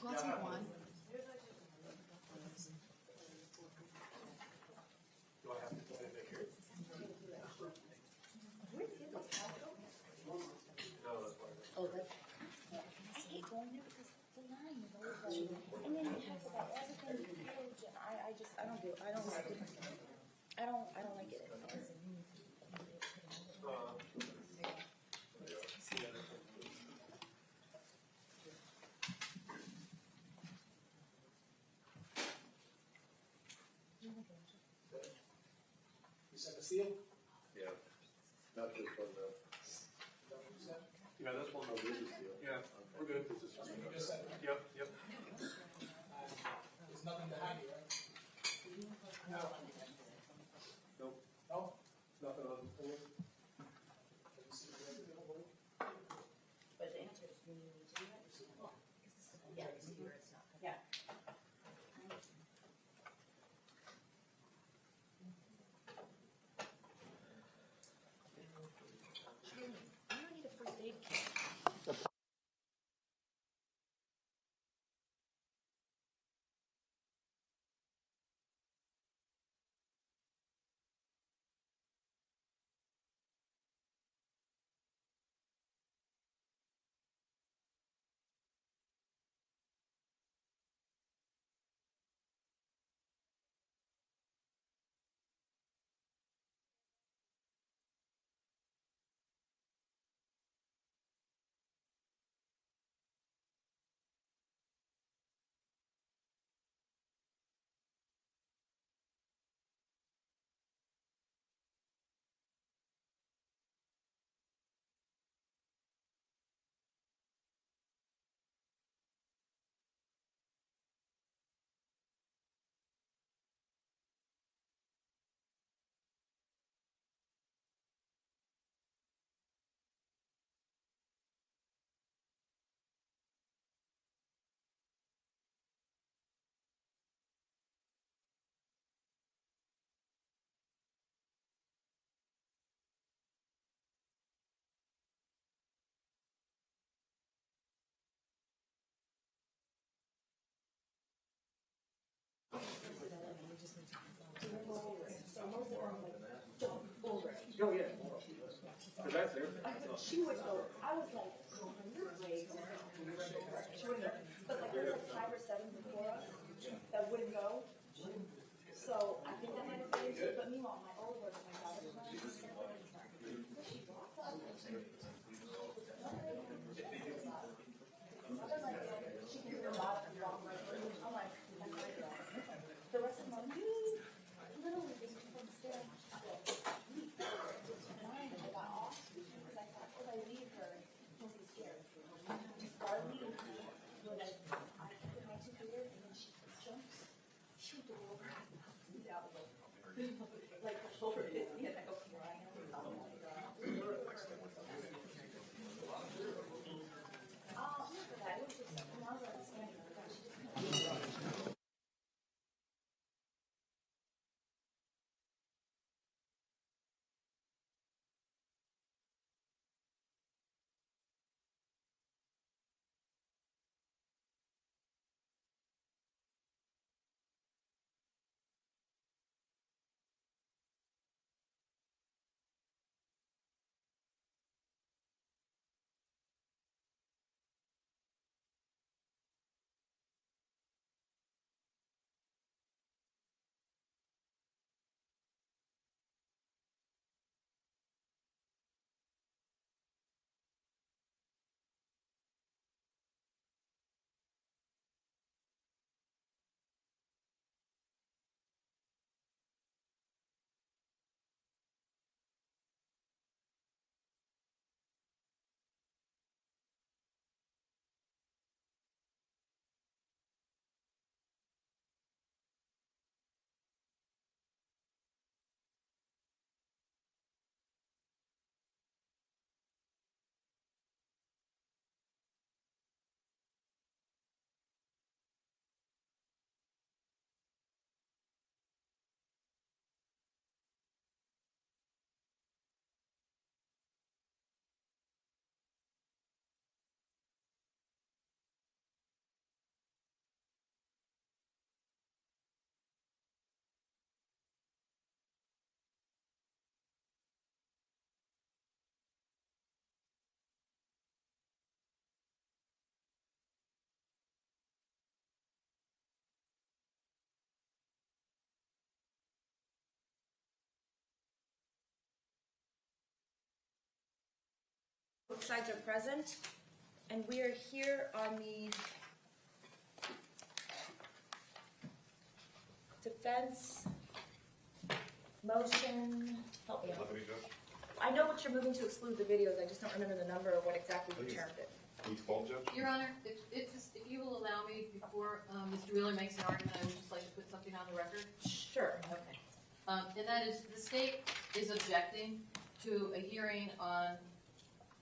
I'll take one. Do I have to put it in here? No, that's fine. Oh, that. I hate going there because the line is always like, and then it talks about everything you page, and I don't like it. I don't like it. You set the seal? Yeah. Not just on the. Yeah, that's one. Oh, there's a seal. Yeah, we're good. You just said it. Yep. There's nothing behind you, right? No. Nope. No? Nothing on the floor. Can you see the other? But the answer is you need to do that. Yeah, it's not. Yeah. I don't need a first aid kit. Oh, yeah. Cause that's there. She would go, I was like, oh, you're way over. She wouldn't go. But like there's like 5 or 7 before us that wouldn't go. So I think that might have been it. But meanwhile, my older, my daughter's mom, she walked up. I was like, she can hear a lot of the wrong way. I'm like, the rest of them, literally just from staring. I got off because I thought, if I leave her, she'll be scared. Just start leaving her when I sides are present, and we are here on the defense motion. Help me out. I know what you're moving to exclude the videos, I just don't remember the number or what exactly you termed it. Your Honor, if you will allow me, before Mr. Wheeler makes an argument, I would just like to put something on the record. Sure. Okay. And that is, the state is objecting to a hearing on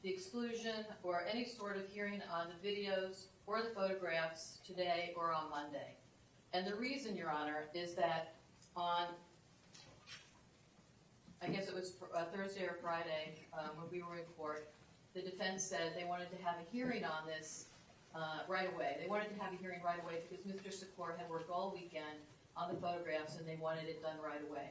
the exclusion or any sort of hearing on the videos or the photographs today or on Monday. And the reason, Your Honor, is that on, I guess it was Thursday or Friday, when we were in court, the defense said they wanted to have a hearing on this right away. They wanted to have a hearing right away because Mr. Secor had worked all weekend on the photographs and they wanted it done right away.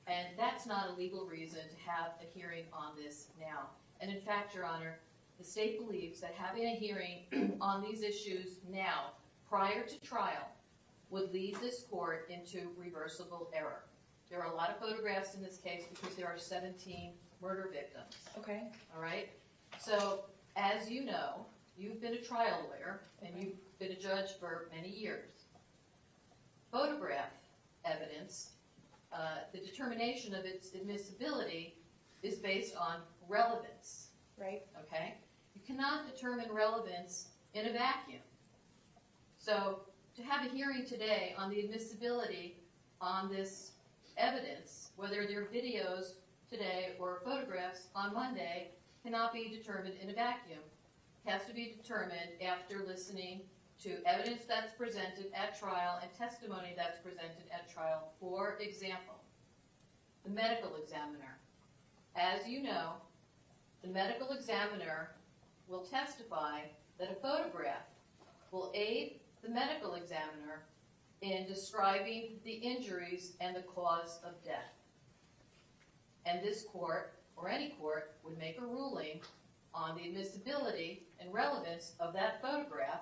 And that's not a legal reason to have a hearing on this now. And in fact, Your Honor, the state believes that having a hearing on these issues now, prior to trial, would lead this court into reversible error. There are a lot of photographs in this case because there are 17 murder victims. Okay. All right? So, as you know, you've been a trial lawyer and you've been a judge for many years. Photograph evidence, the determination of its admissibility is based on relevance. Right. Okay? You cannot determine relevance in a vacuum. So, to have a hearing today on the admissibility on this evidence, whether they're videos today or photographs on Monday, cannot be determined in a vacuum. It has to be determined after listening to evidence that's presented at trial and testimony that's presented at trial. For example, the medical examiner. As you know, the medical examiner will testify that a photograph will aid the medical examiner in describing the injuries and the cause of death. And this court, or any court, would make a ruling on the admissibility and relevance of that photograph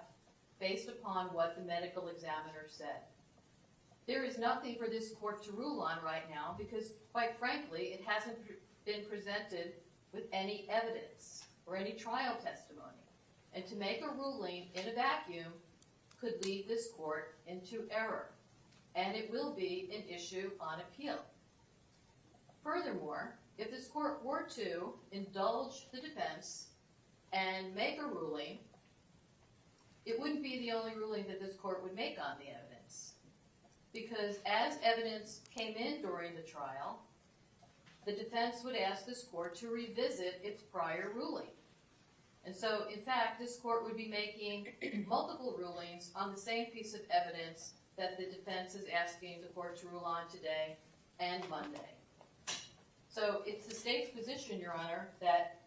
based upon what the medical examiner said. There is nothing for this court to rule on right now because, quite frankly, it hasn't been presented with any evidence or any trial testimony. And to make a ruling in a vacuum could lead this court into error, and it will be an issue on appeal. Furthermore, if this court were to indulge the defense and make a ruling, it wouldn't be the only ruling that this court would make on the evidence. Because as evidence came in during the trial, the defense would ask this court to revisit its prior ruling. And so, in fact, this court would be making multiple rulings on the same piece of evidence that the defense is asking the court to rule on today and Monday. So it's the state's position, Your Honor, that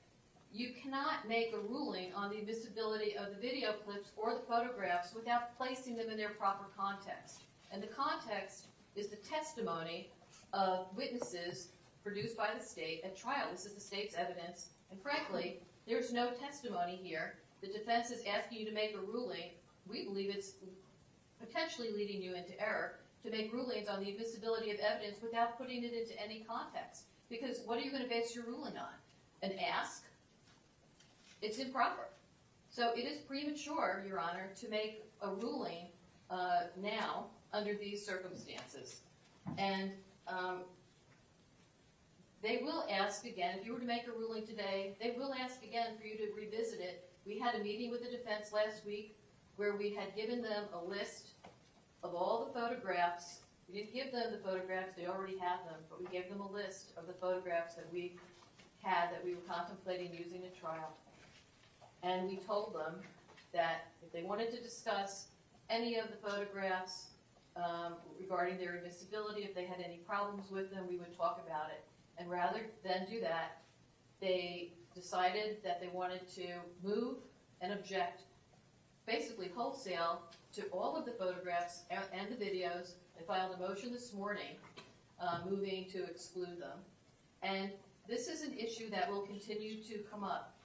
you cannot make a ruling on the admissibility of the video clips or the photographs without placing them in their proper context. And the context is the testimony of witnesses produced by the state at trial. This is the state's evidence. And frankly, there's no testimony here. The defense is asking you to make a ruling. We believe it's potentially leading you into error to make rulings on the admissibility of evidence without putting it into any context. Because what are you going to base your ruling on? An ask? It's improper. So it is premature, Your Honor, to make a ruling now under these circumstances. And they will ask again, if you were to make a ruling today, they will ask again for you to revisit it. We had a meeting with the defense last week where we had given them a list of all the photographs. We didn't give them the photographs, they already had them, but we gave them a list of the photographs that we had that we were contemplating using at trial. And we told them that if they wanted to discuss any of the photographs regarding their admissibility, if they had any problems with them, we would talk about it. And rather than do that, they decided that they wanted to move and object basically wholesale to all of the photographs and the videos. They filed a motion this morning moving to exclude them. And this is an issue that will continue to come up.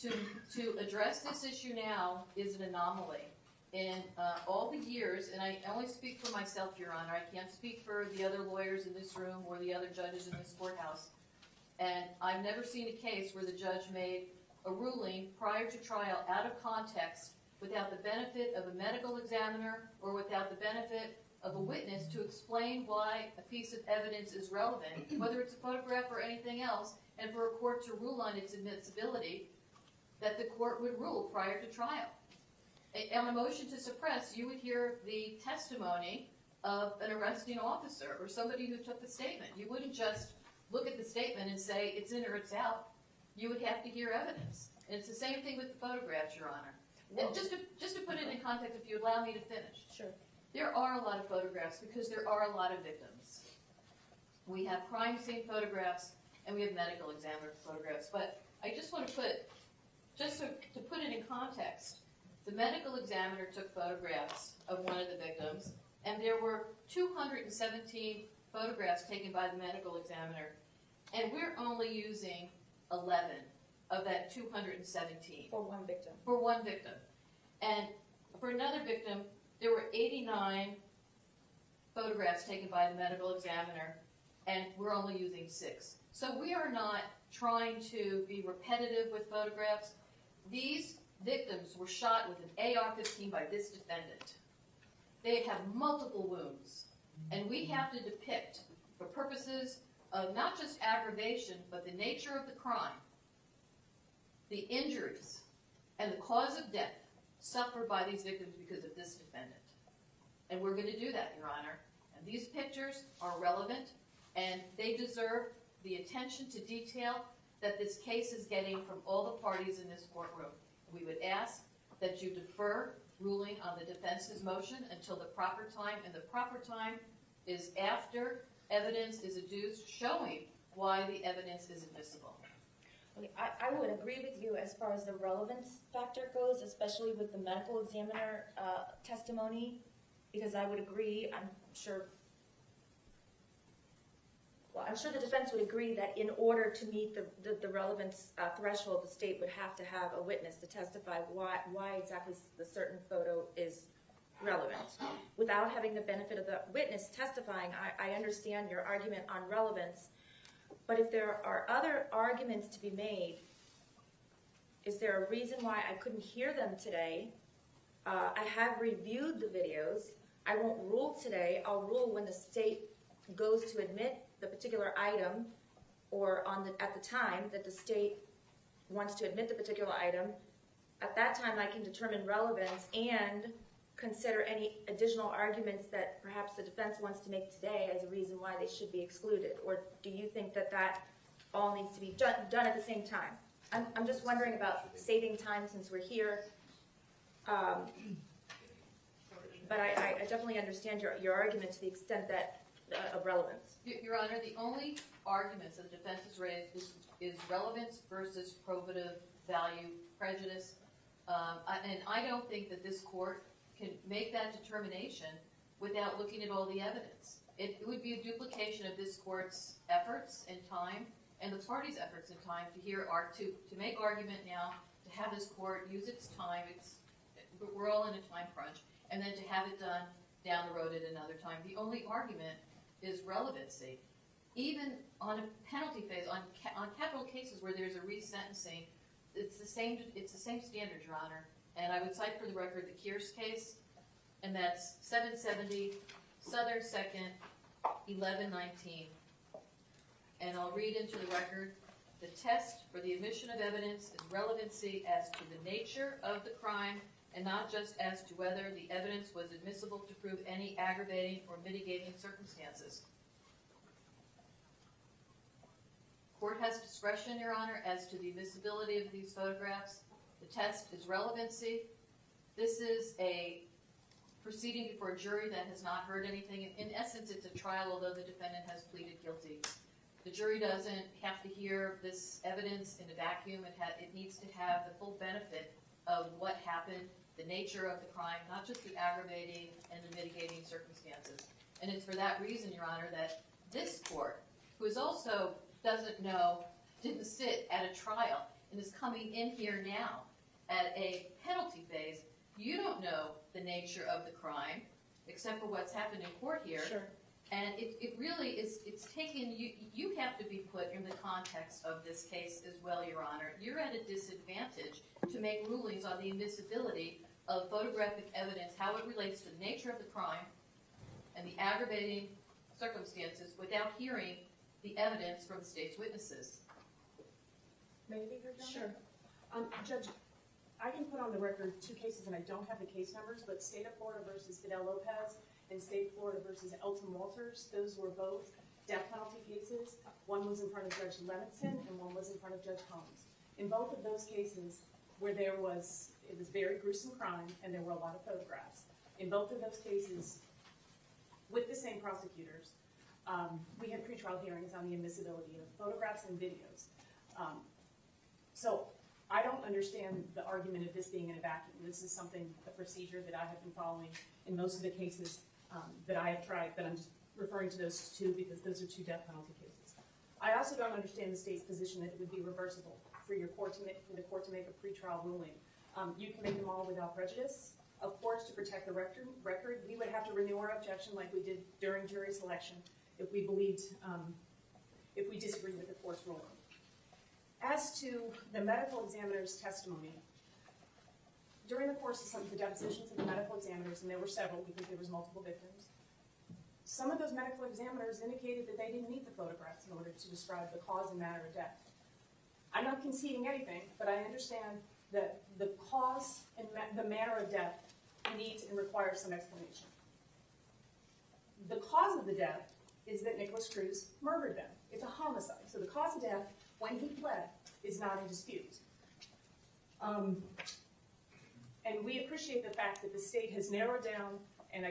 To address this issue now is an anomaly. In all the years, and I only speak for myself, Your Honor, I can't speak for the other lawyers in this room or the other judges in this courthouse, and I've never seen a case where the judge made a ruling prior to trial out of context without the benefit of a medical examiner or without the benefit of a witness to explain why a piece of evidence is relevant, whether it's a photograph or anything else, and for a court to rule on its admissibility, that the court would rule prior to trial. On a motion to suppress, you would hear the testimony of an arresting officer or somebody who took the statement. You wouldn't just look at the statement and say it's in or it's out. You would have to hear evidence. And it's the same thing with the photographs, Your Honor. And just to put it in context, if you allow me to finish. Sure. There are a lot of photographs because there are a lot of victims. We have crime scene photographs and we have medical examiner photographs. But I just want to put, to put it in context, the medical examiner took photographs of one of the victims, and there were 217 photographs taken by the medical examiner, and we're only using 11 of that 217. For one victim. For one victim. And for another victim, there were 89 photographs taken by the medical examiner, and we're only using 6. So we are not trying to be repetitive with photographs. These victims were shot with an AR-15 by this defendant. They have multiple wounds, and we have to depict, for purposes of not just aggravation, but the nature of the crime, the injuries, and the cause of death suffered by these victims because of this defendant. And we're going to do that, Your Honor. And these pictures are relevant, and they deserve the attention to detail that this case is getting from all the parties in this courtroom. We would ask that you defer ruling on the defense's motion until the proper time, and the proper time is after evidence is adduced showing why the evidence is admissible. Okay, I would agree with you as far as the relevance factor goes, especially with the medical examiner testimony, because I would agree, I'm sure the defense would agree that in order to meet the relevance threshold, the state would have to have a witness to testify why exactly the certain photo is relevant. Without having the benefit of the witness testifying, I understand your argument on relevance, but if there are other arguments to be made, is there a reason why I couldn't hear them today? I have reviewed the videos. I won't rule today. I'll rule when the state goes to admit the particular item, or at the time that the state wants to admit the particular item. At that time, I can determine relevance and consider any additional arguments that perhaps the defense wants to make today as a reason why they should be excluded. Or do you think that all needs to be done at the same time? I'm just wondering about saving time since we're here. But I definitely understand your argument to the extent that of relevance. Your Honor, the only arguments that the defense has raised is relevance versus probative value, prejudice. And I don't think that this court can make that determination without looking at all the evidence. It would be a duplication of this court's efforts and time, and the party's efforts and time to make argument now, to have this court use its time. We're all in a time crunch, and then to have it done down the road at another time. The only argument is relevancy. Even on a penalty phase, on capital cases where there's a resentencing, it's the same standard, Your Honor. And I would cite for the record the Kearse case, and that's 770 Southern 2nd, 1119. And I'll read into the record, the test for the admission of evidence is relevancy as to the nature of the crime and not just as to whether the evidence was admissible to prove any aggravating or mitigating circumstances. Court has discretion, Your Honor, as to the admissibility of these photographs. The test is relevancy. This is a proceeding before a jury that has not heard anything. In essence, it's a trial, although the defendant has pleaded guilty. The jury doesn't have to hear this evidence in a vacuum. It needs to have the full benefit of what happened, the nature of the crime, not just the aggravating and the mitigating circumstances. And it's for that reason, Your Honor, that this court, who is also didn't sit at a trial and is coming in here now at a penalty phase, you don't know the nature of the crime, except for what's happened in court here. Sure. And it really is, it's taken, you have to be put in the context of this case as well, Your Honor. You're at a disadvantage to make rulings on the admissibility of photographic evidence, how it relates to the nature of the crime and the aggravating circumstances without hearing the evidence from the state's witnesses. May I be heard now? Sure. Judge, I can put on the record two cases, and I don't have the case numbers, but State of Florida versus Fidel Lopez and State of Florida versus Elton Walters, those were both death penalty cases. One was in front of Judge Levinson, and one was in front of Judge Holmes. In both of those cases, where it was very gruesome crime, and there were a lot of photographs. In both of those cases, with the same prosecutors, we had pretrial hearings on the admissibility of photographs and videos. So I don't understand the argument of this being in a vacuum. This is something, a procedure that I have been following in most of the cases that I have tried, but I'm just referring to those two because those are two death penalty cases. I also don't understand the state's position that it would be reversible for the court to make a pretrial ruling. You can make them all without prejudice. Of course, to protect the record, we would have to renew our objection like we did during jury selection if we believed, if we disagreed with the court's ruling. As to the medical examiner's testimony, during the course of some of the depositions of the medical examiners, and there were several because there was multiple victims, some of those medical examiners indicated that they didn't need the photographs in order to describe the cause and manner of death. I'm not conceding anything, but I understand that the cause and the manner of death needs and requires some explanation. The cause of the death is that Nikolas Cruz murdered them. It's a homicide. So the cause of death, when he pled, is not in dispute. And we appreciate the fact that the state has narrowed down, and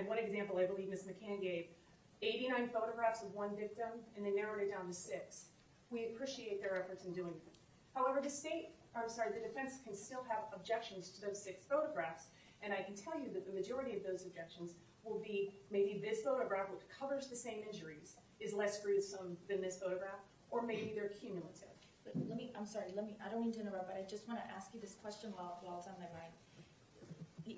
one example I believe Ms. McCann gave, 89 photographs of one victim, and they narrowed it down to 6. We appreciate their efforts in doing that. However, the defense can still have objections to those 6 photographs, and I can tell you that the majority of those objections will be maybe this photograph, which covers the same injuries, is less gruesome than this photograph, or maybe they're cumulative. But I don't mean to interrupt, but I just want to ask you this question while it's on my mind.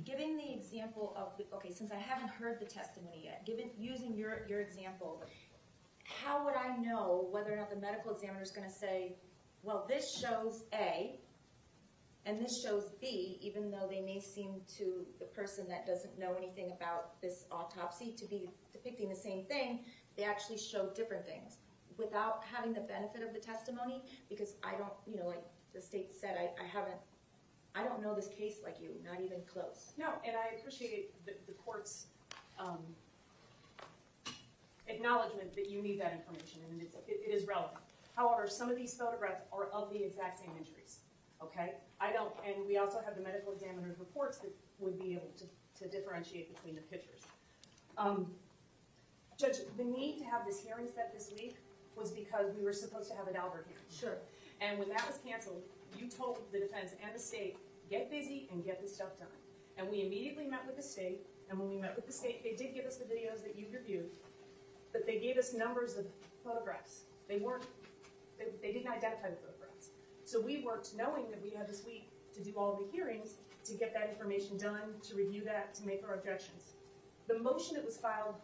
Giving the example of, since I haven't heard the testimony yet, using your example, how would I know whether or not the medical examiner is going to say, well, this shows A, and this shows B, even though they may seem to the person that doesn't know anything about this autopsy to be depicting the same thing, they actually show different things without having the benefit of the testimony, because I don't, like the state said, I don't know this case like you, not even close. No, and I appreciate the court's acknowledgement that you need that information, and it is relevant. However, some of these photographs are of the exact same injuries, okay? And we also have the medical examiner's reports that would be able to differentiate between the pictures. Judge, the need to have this hearing set this week was because we were supposed to have an Albert hearing. Sure. And when that was canceled, you told the defense and the state, get busy and get this stuff done. And we immediately met with the state, and when we met with the state, they did give us the videos that you reviewed, but they gave us numbers of photographs. They didn't identify the photographs. So we worked knowing that we had this week to do all the hearings, to get that information done, to review that, to make our objections. The motion that was filed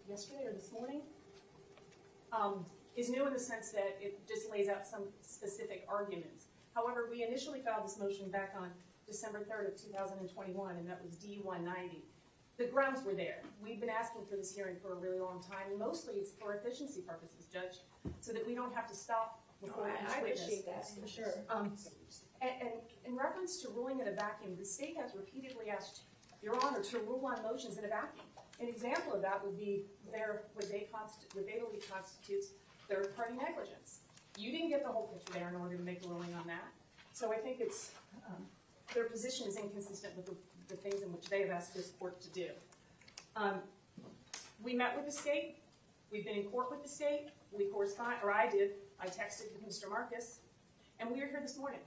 yesterday or this morning is new in the sense that it just lays out some specific arguments. However, we initially filed this motion back on December 3rd of 2021, and that was D-190. The grounds were there. We've been asking for this hearing for a really long time, and mostly it's for efficiency purposes, Judge, so that we don't have to stop before I each witness. appreciate that, for sure. And in reference to ruling in a vacuum, the state has repeatedly asked Your Honor to rule on motions in a vacuum. An example of that would be what they believe constitutes third-party negligence. You didn't get the whole picture there in order to make a ruling on that. So I think it's their position is inconsistent with the things in which they have asked this court to do. We met with the state. We've been in court with the state. We corresponded, or I did. I texted Mr. Marcus, and we are here this morning.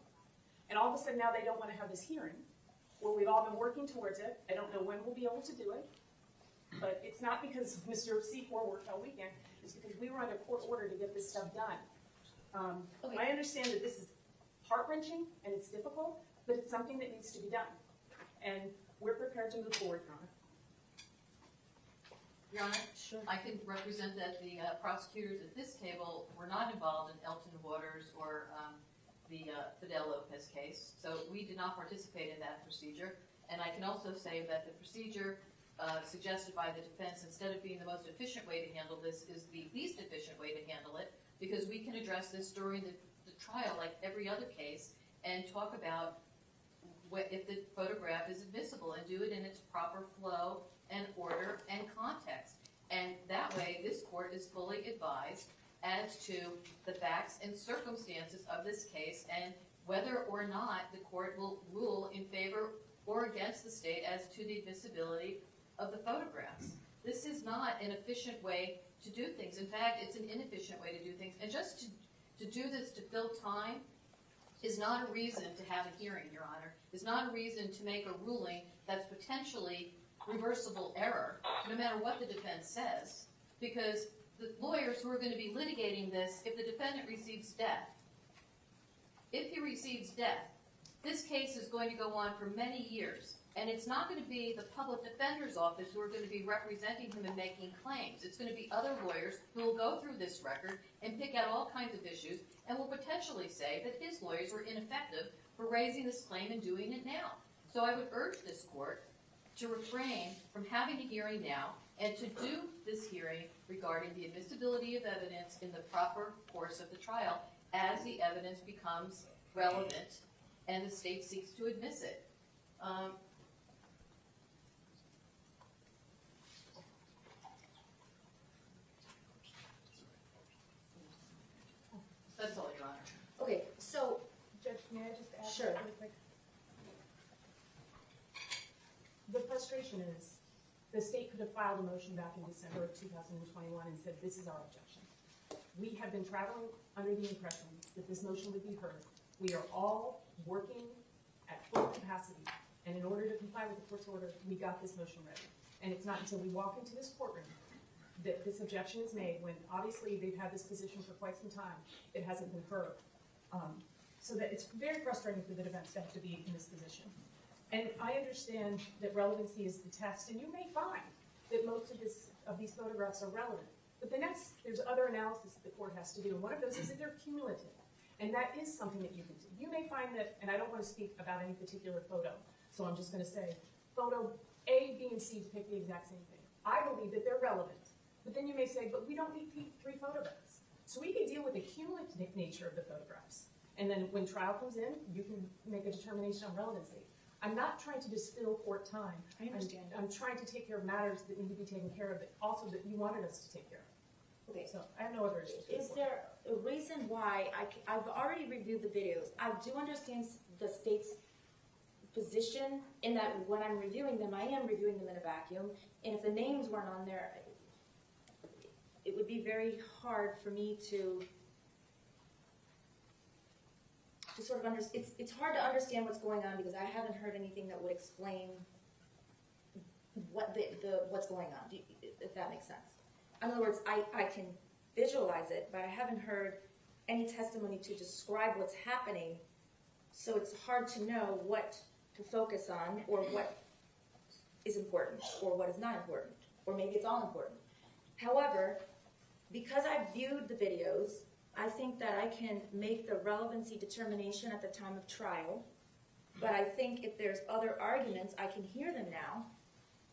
And all of a sudden now they don't want to have this hearing. Well, we've all been working towards it. I don't know when we'll be able to do it. But it's not because Mr. C4 worked all weekend. It's because we were under court order to get this stuff done. I understand that this is heart-wrenching and it's difficult, but it's something that needs to be done. And we're prepared to move forward, Your Honor. Your Honor, Sure. I can represent that the prosecutors at this table were not involved in Elton Waters or the Fidel Lopez case, so we did not participate in that procedure. And I can also say that the procedure suggested by the defense, instead of being the most efficient way to handle this, is the least efficient way to handle it, because we can address this during the trial like every other case and talk about if the photograph is admissible and do it in its proper flow and order and context. And that way, this court is fully advised as to the facts and circumstances of this case and whether or not the court will rule in favor or against the state as to the admissibility of the photographs. This is not an efficient way to do things. In fact, it's an inefficient way to do things. And just to do this to fill time is not a reason to have a hearing, Your Honor. Is not a reason to make a ruling that's potentially reversible error, no matter what the defense says, because the lawyers who are going to be litigating this, if the defendant receives death, if he receives death, this case is going to go on for many years, and it's not going to be the public defender's office who are going to be representing him and making claims. It's going to be other lawyers who will go through this record and pick out all kinds of issues and will potentially say that his lawyers were ineffective for raising this claim and doing it now. So I would urge this court to refrain from having a hearing now and to do this hearing regarding the admissibility of evidence in the proper course of the trial as the evidence becomes relevant and the state seeks to admit it. That's all, Your Honor. Okay, so, Judge, may I just add Sure. really quick? The frustration is, the state could have filed a motion back in December of 2021 and said, this is our objection. We have been traveling under the impression that this motion would be heard. We are all working at full capacity, and in order to comply with the court's order, we got this motion ready. And it's not until we walk into this courtroom that this objection is made, when obviously they've had this position for quite some time. It hasn't been heard. So that it's very frustrating for the defense to have to be in this position. And I understand that relevancy is the test, and you may find that most of these photographs are relevant. But there's other analysis that the court has to do, and one of those is that they're cumulative. And that is something that you can do. You may find that, and I don't want to speak about any particular photo, so I'm just going to say, photo A, B, and C depict the exact same thing. I believe that they're relevant. But then you may say, but we don't need 3 photographs. So we can deal with the cumulative nature of the photographs. And then when trial comes in, you can make a determination on relevancy. I'm not trying to distill court time. I understand. I'm trying to take care of matters that need to be taken care of, but also that you wanted us to take care of. okay. So I have no other issues. Is there a reason why, I've already reviewed the videos. I do understand the state's position in that when I'm reviewing them, I am reviewing them in a vacuum. And if the names weren't on there, it would be very hard for me to sort of understand. It's hard to understand what's going on because I haven't heard anything that would explain what what's going on, if that makes sense. In other words, I can visualize it, but I haven't heard any testimony to describe what's happening, so it's hard to know what to focus on or what is important or what is not important, or maybe it's all important. However, because I've viewed the videos, I think that I can make the relevancy determination at the time of trial, but I think if there's other arguments, I can hear them now,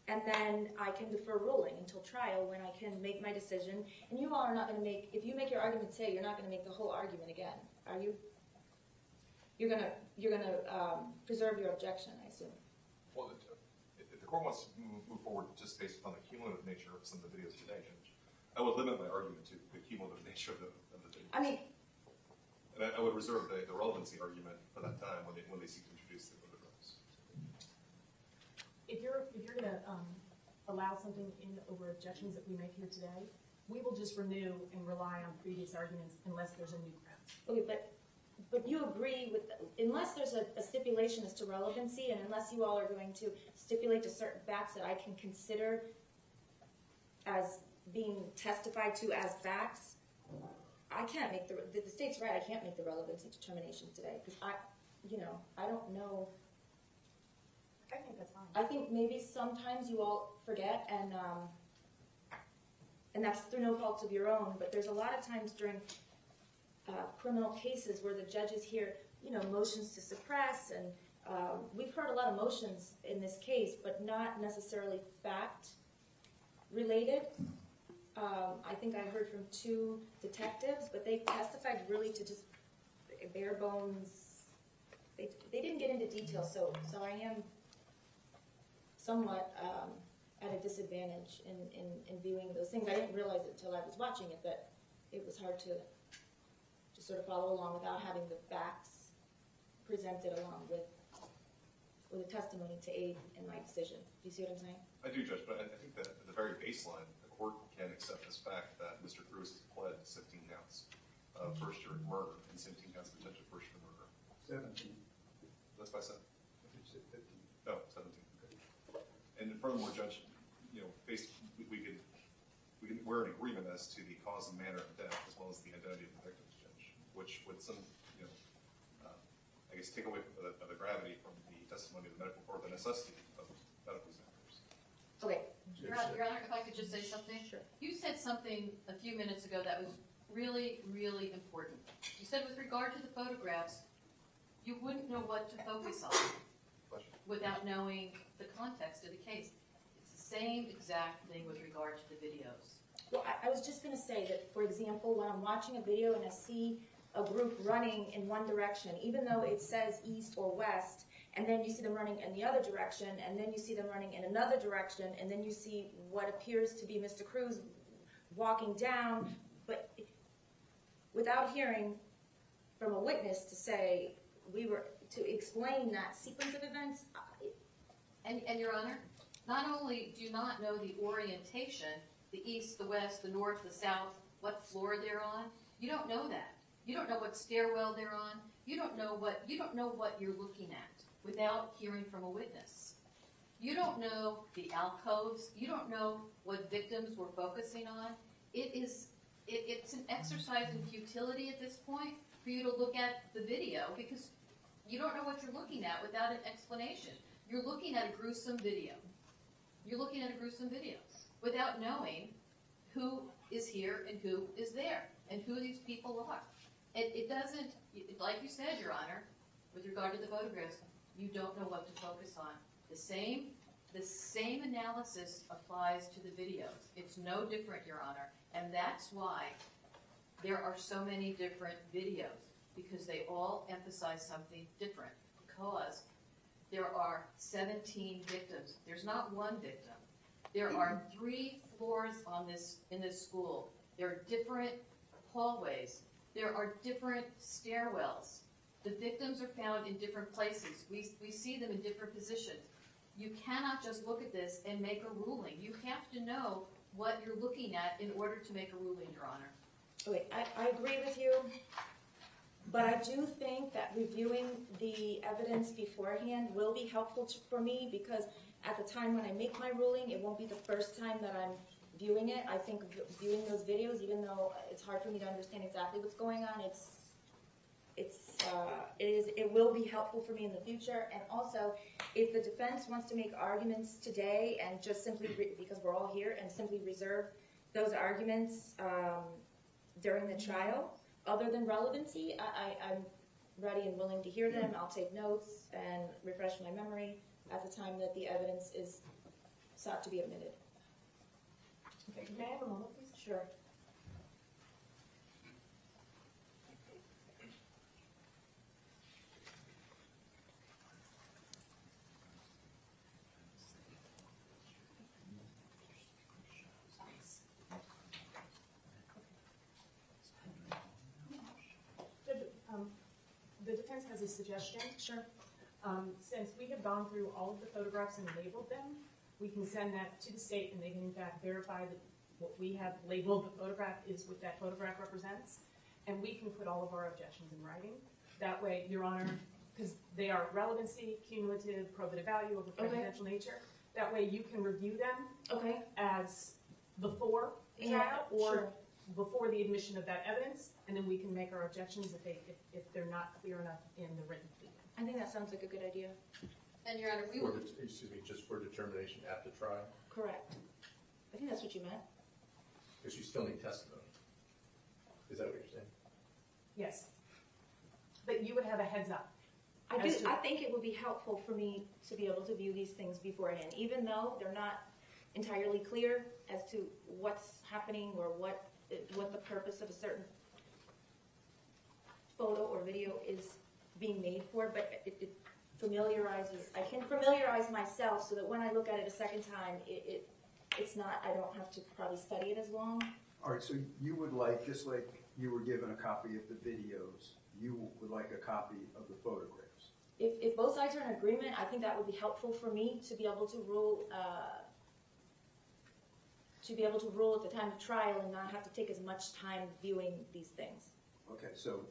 and then I can defer ruling until trial when I can make my decision. And you all are not going to make, if you make your argument today, you're not going to make the whole argument again, are you? You're going to preserve your objection, I assume. Well, if the court wants to move forward just based on the cumulative nature of some of the videos today, Judge, I would limit my argument to the cumulative nature of the videos. I mean, and I would reserve the relevancy argument for that time when they seek to introduce the photographs. If you're going to allow something in over objections that we make here today, we will just renew and rely on previous arguments unless there's a new ground. okay, but you agree with, unless there's a stipulation as to relevancy, and unless you all are going to stipulate to certain facts that I can consider as being testified to as facts, I can't make the state's right, I can't make the relevancy determination today, because I don't know. I think that's fine. I think maybe sometimes you all forget, and and that's through no fault of your own, but there's a lot of times during criminal cases where the judges hear, motions to suppress, and we've heard a lot of motions in this case, but not necessarily fact-related. I think I heard from 2 detectives, but they testified really to just bare bones. They didn't get into detail, so I am somewhat at a disadvantage in viewing those things. I didn't realize it until I was watching it, that it was hard to sort of follow along without having the facts presented along with the testimony to aid in my decision. Do you see what I'm saying? I do, Judge, but I think that at the very baseline, the court can accept this fact that Mr. Cruz has pled 17 counts of first-degree murder and 17 counts of attempted first-degree murder. 17. That's by 7. I think you said 15. No, 17. Okay. And furthermore, Judge, we're in agreement as to the cause and manner of death, as well as the identity of the victims, Judge, which would I guess, take away the gravity from the testimony of the medical court, the necessity of medical examiners. Okay. Your Honor, if I could just say something? Sure. You said something a few minutes ago that was really, really important. You said with regard to the photographs, you wouldn't know what to focus on without knowing the context of the case. It's the same exact thing with regard to the videos. Well, I was just going to say that, for example, when I'm watching a video and I see a group running in one direction, even though it says east or west, and then you see them running in the other direction, and then you see them running in another direction, and then you see what appears to be Mr. Cruz walking down, but without hearing from a witness to say, to explain that sequence of events. And Your Honor, not only do you not know the orientation, the east, the west, the north, the south, what floor they're on, you don't know that. You don't know what stairwell they're on. You don't know what you're looking at without hearing from a witness. You don't know the alcoves. You don't know what victims were focusing on. It's an exercise in futility at this point for you to look at the video because you don't know what you're looking at without an explanation. You're looking at a gruesome video. You're looking at a gruesome video without knowing who is here and who is there and who these people are. It doesn't, like you said, Your Honor, with regard to the photographs, you don't know what to focus on. The same analysis applies to the videos. It's no different, Your Honor, and that's why there are so many different videos, because they all emphasize something different, because there are 17 victims. There's not one victim. There are 3 floors in this school. There are different hallways. There are different stairwells. The victims are found in different places. We see them in different positions. You cannot just look at this and make a ruling. You have to know what you're looking at in order to make a ruling, Your Honor. Okay, I agree with you, but I do think that reviewing the evidence beforehand will be helpful for me, because at the time when I make my ruling, it won't be the first time that I'm viewing it. I think viewing those videos, even though it's hard for me to understand exactly what's going on, it will be helpful for me in the future. And also, if the defense wants to make arguments today and just simply, because we're all here, and simply reserve those arguments during the trial, other than relevancy, I'm ready and willing to hear them. I'll take notes and refresh my memory at the time that the evidence is sought to be admitted. Okay, may I have a moment, please? Sure. The defense has a suggestion. Sure. Since we have gone through all of the photographs and labeled them, we can send that to the state and they can in fact verify that what we have labeled the photograph is what that photograph represents. And we can put all of our objections in writing. That way, Your Honor, because they are relevancy, cumulative, probative value, of a presidential nature. That way you can review them as before the trial or before the admission of that evidence, and then we can make our objections if they're not clear enough in the written plea. I think that sounds like a good idea. And Your Honor, we Excuse me, just for determination at the trial? Correct. I think that's what you meant. Because you still need testimony. Is that what you're saying? Yes. But you would have a heads up. I think it would be helpful for me to be able to view these things beforehand, even though they're not entirely clear as to what's happening or what the purpose of a certain photo or video is being made for, but it familiarizes, I can familiarize myself so that when I look at it a second time, it's not, I don't have to probably study it as long. All right, so you would like, just like you were given a copy of the videos, you would like a copy of the photographs? If both sides are in agreement, I think that would be helpful for me to be able to rule at the time of trial and not have to take as much time viewing these things. Okay, so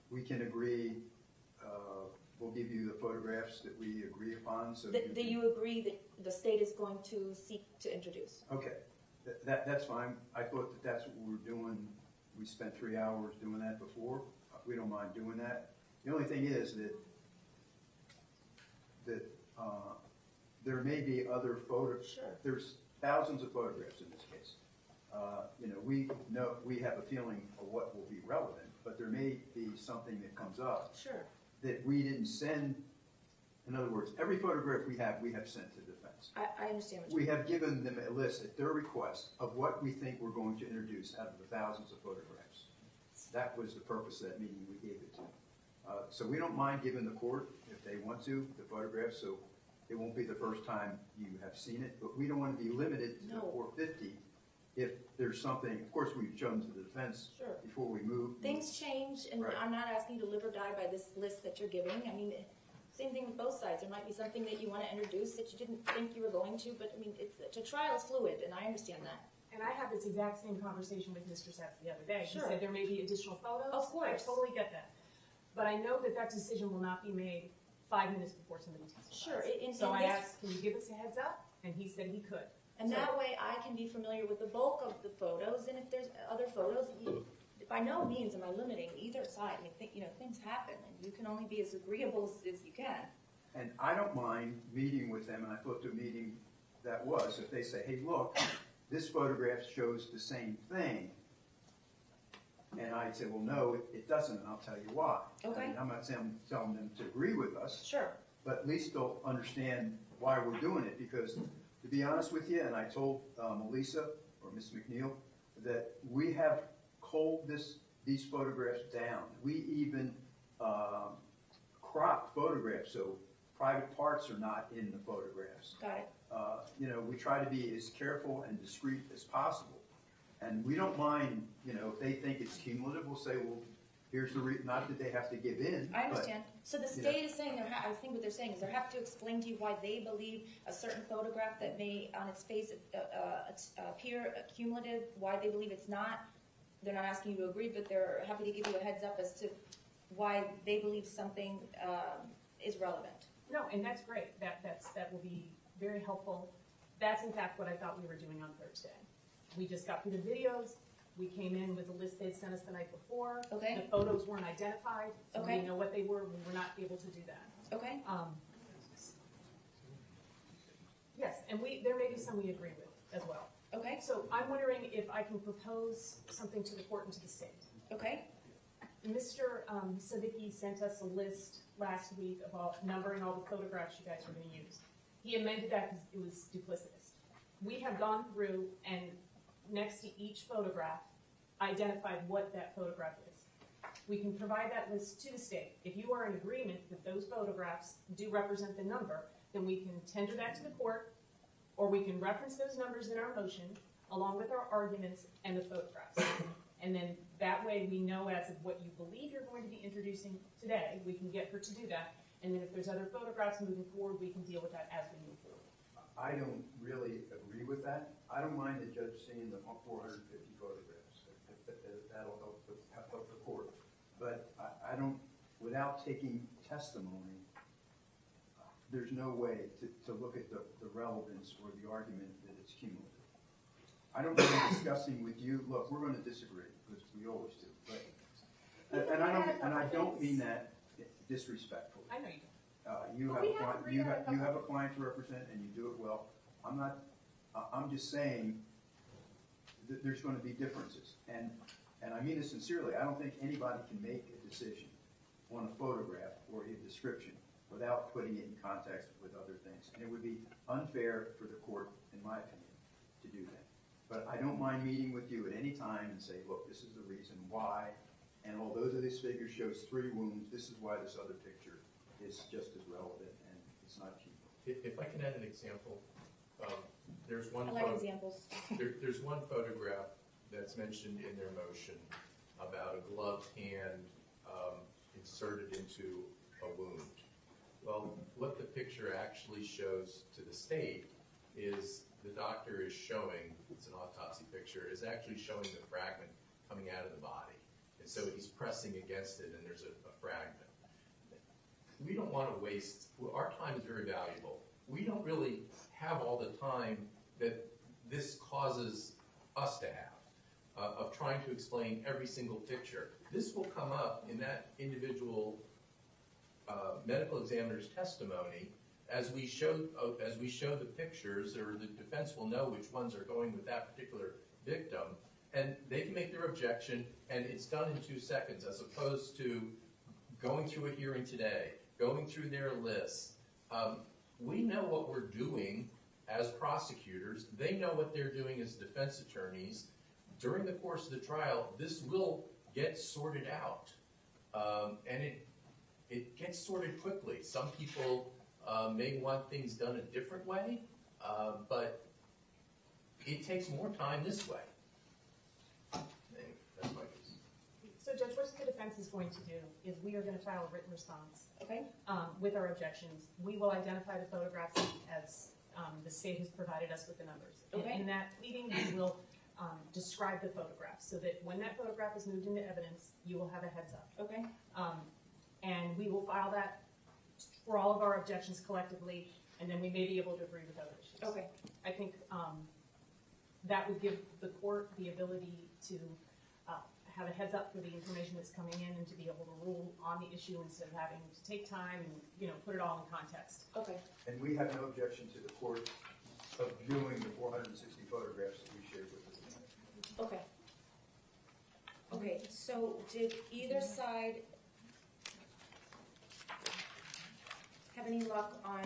we can agree, we'll give you the photographs that we agree upon, so. Do you agree that the state is going to seek to introduce? Okay, that's fine. I thought that that's what we were doing. We spent 3 hours doing that before. We don't mind doing that. The only thing is that there may be other photos. Sure. There's thousands of photographs in this case. We have a feeling of what will be relevant, but there may be something that comes up Sure. that we didn't send. In other words, every photograph we have sent to defense. I understand what We have given them a list at their request of what we think we're going to introduce out of the thousands of photographs. That was the purpose of that meeting we gave it to. So we don't mind giving the court, if they want to, the photographs, so it won't be the first time you have seen it, but we don't want to be limited to the 450 if there's something, of course, we've chosen to the defense Sure. before we move. Things change, and Right. I'm not asking you to live or die by this list that you're giving. I mean, same thing with both sides. There might be something that you want to introduce that you didn't think you were going to, but I mean, a trial is fluid, and I understand that. And I had this exact same conversation with Mr. Seth the other day. Sure. He said there may be additional photos. Of course. I totally get that. But I know that decision will not be made 5 minutes before somebody testifies. Sure. So I asked, can you give us a heads up? And he said he could. And that way I can be familiar with the bulk of the photos, and if there's other photos, by no means am I limiting either side. I mean, things happen, and you can only be as agreeable as you can. And I don't mind meeting with them, and I thought the meeting that was, if they say, hey, look, this photograph shows the same thing. And I'd say, well, no, it doesn't, and I'll tell you why. Okay. I mean, I'm not telling them to agree with us, Sure. but at least they'll understand why we're doing it, because to be honest with you, and I told Melissa, or Ms. McNeil, that we have culled these photographs down. We even cropped photographs, so private parts are not in the photographs. Got it. We try to be as careful and discreet as possible. And we don't mind, if they think it's cumulative, we'll say, well, here's the not that they have to give in. I understand. So the you know. state is saying, I think what they're saying is they have to explain to you why they believe a certain photograph that may, on its face, appear cumulative, why they believe it's not. They're not asking you to agree, but they're happy to give you a heads up as to why they believe something is relevant. No, and that's great. That will be very helpful. That's in fact what I thought we were doing on Thursday. We just got through the videos. We came in with a list they'd sent us the night before. Okay. The photos weren't identified, so we Okay. didn't know what they were. We were not able to do that. Okay. Yes, and there may be some we agree with as well. Okay. So I'm wondering if I can propose something to the court and to the state. Okay. Mr. Savicki sent us a list last week about numbering all the photographs you guys were going to use. He amended that because it was duplicitous. We have gone through and next to each photograph identified what that photograph is. We can provide that list to the state. If you are in agreement that those photographs do represent the number, then we can tender that to the court, or we can reference those numbers in our motion along with our arguments and the photographs. And then that way we know as of what you believe you're going to be introducing today, we can get her to do that. And then if there's other photographs moving forward, we can deal with that as we move forward. I don't really agree with that. I don't mind the judge seeing the 450 photographs. That'll help the court. But I don't, without taking testimony, there's no way to look at the relevance or the argument that it's cumulative. I don't mind discussing with you, look, we're going to disagree, because we always do. But, and I don't mean that disrespectfully. I know you don't. You have a client to represent, and you do it well. I'm just saying there's going to be differences. And I mean this sincerely, I don't think anybody can make a decision on a photograph or a description without putting it in context with other things. And it would be unfair for the court, in my opinion, to do that. But I don't mind meeting with you at any time and say, look, this is the reason why, and although this figure shows 3 wounds, this is why this other picture is just as relevant, and it's not cheap. If I can add an example, there's one. I like examples. There's one photograph that's mentioned in their motion about a gloved hand inserted into a wound. Well, what the picture actually shows to the state is the doctor is showing, it's an autopsy picture, is actually showing the fragment coming out of the body. And so he's pressing against it and there's a fragment. We don't want to waste, our time is very valuable. We don't really have all the time that this causes us to have, of trying to explain every single picture. This will come up in that individual medical examiner's testimony as we show the pictures, or the defense will know which ones are going with that particular victim, and they can make their objection, and it's done in 2 seconds, as opposed to going through a hearing today, going through their lists. We know what we're doing as prosecutors. They know what they're doing as defense attorneys. During the course of the trial, this will get sorted out, and it gets sorted quickly. Some people may want things done a different way, but it takes more time this way. Anyway, that's my piece. So Judge, what the defense is going to do is we are going to file a written response Okay. with our objections. We will identify the photographs as the state has provided us with the numbers. Okay. In that pleading, we will describe the photographs so that when that photograph is moved into evidence, you will have a heads up. Okay. And we will file that for all of our objections collectively, and then we may be able to agree with other issues. Okay. I think that would give the court the ability to have a heads up for the information that's coming in and to be able to rule on the issue instead of having to take time and put it all in context. Okay. And we have no objection to the court of viewing the 460 photographs that we shared with us. Okay. Okay, so did either side have any luck on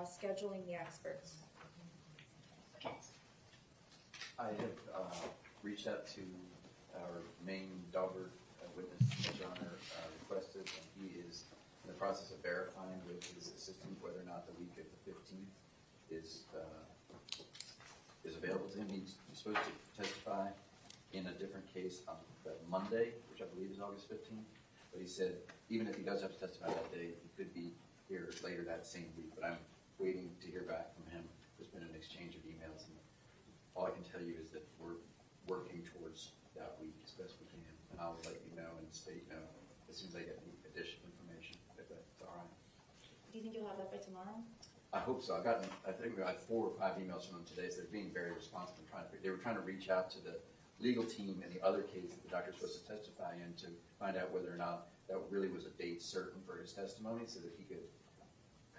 scheduling the experts? I have reached out to our main Daubert witness, as Your Honor requested, and he is in the process of verifying with his assistant whether or not the week of the 15th is available to him. He's supposed to testify in a different case on that Monday, which I believe is August 15th. But he said even if he does have to testify that day, he could be here later that same week. But I'm waiting to hear back from him. There's been an exchange of emails, and all I can tell you is that we're working towards that week as best we can. And I'll let you know and the state know as soon as I get the additional information, if that's all right. Do you think you'll have that by tomorrow? I hope so. I think we got 4 or 5 emails from them today, so they're being very responsive and they were trying to reach out to the legal team in the other case that the doctor's supposed to testify in to find out whether or not that really was a date certain for his testimony so that he could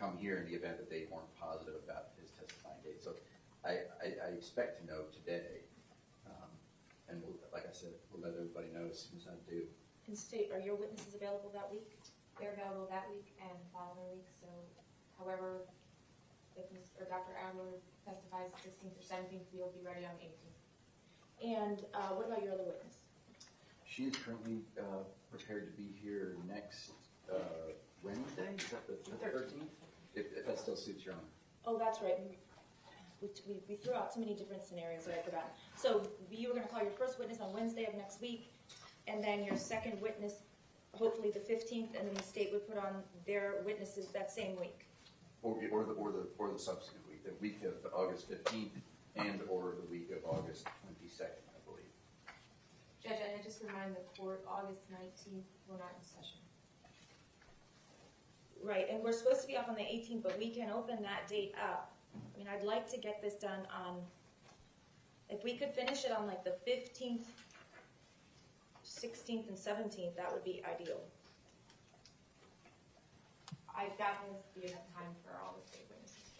come here in the event that they weren't positive about his testifying date. So I expect to know today, and like I said, we'll let everybody know as soon as I do. And state, are your witnesses available that week? They're available that week and the following week, so however, if Dr. Adler testifies 16th or 17th, we'll be ready on the 18th. And what about your other witness? She is currently prepared to be here next Wednesday. Is that the 13th? If that still suits Your Honor. Oh, that's right. We threw out so many different scenarios that I forgot. So you were going to call your first witness on Wednesday of next week, and then your second witness, hopefully the 15th, and then the state would put on their witnesses that same week. Or the subsequent week, the week of August 15th and or the week of August 22nd, I believe. Judge, and I just remind the court, August 19th, we're not in session. Right, and we're supposed to be off on the 18th, but we can open that date up. I mean, I'd like to get this done on, if we could finish it on like the 15th, 16th, and 17th, that would be ideal. That will be enough time for all the state witnesses.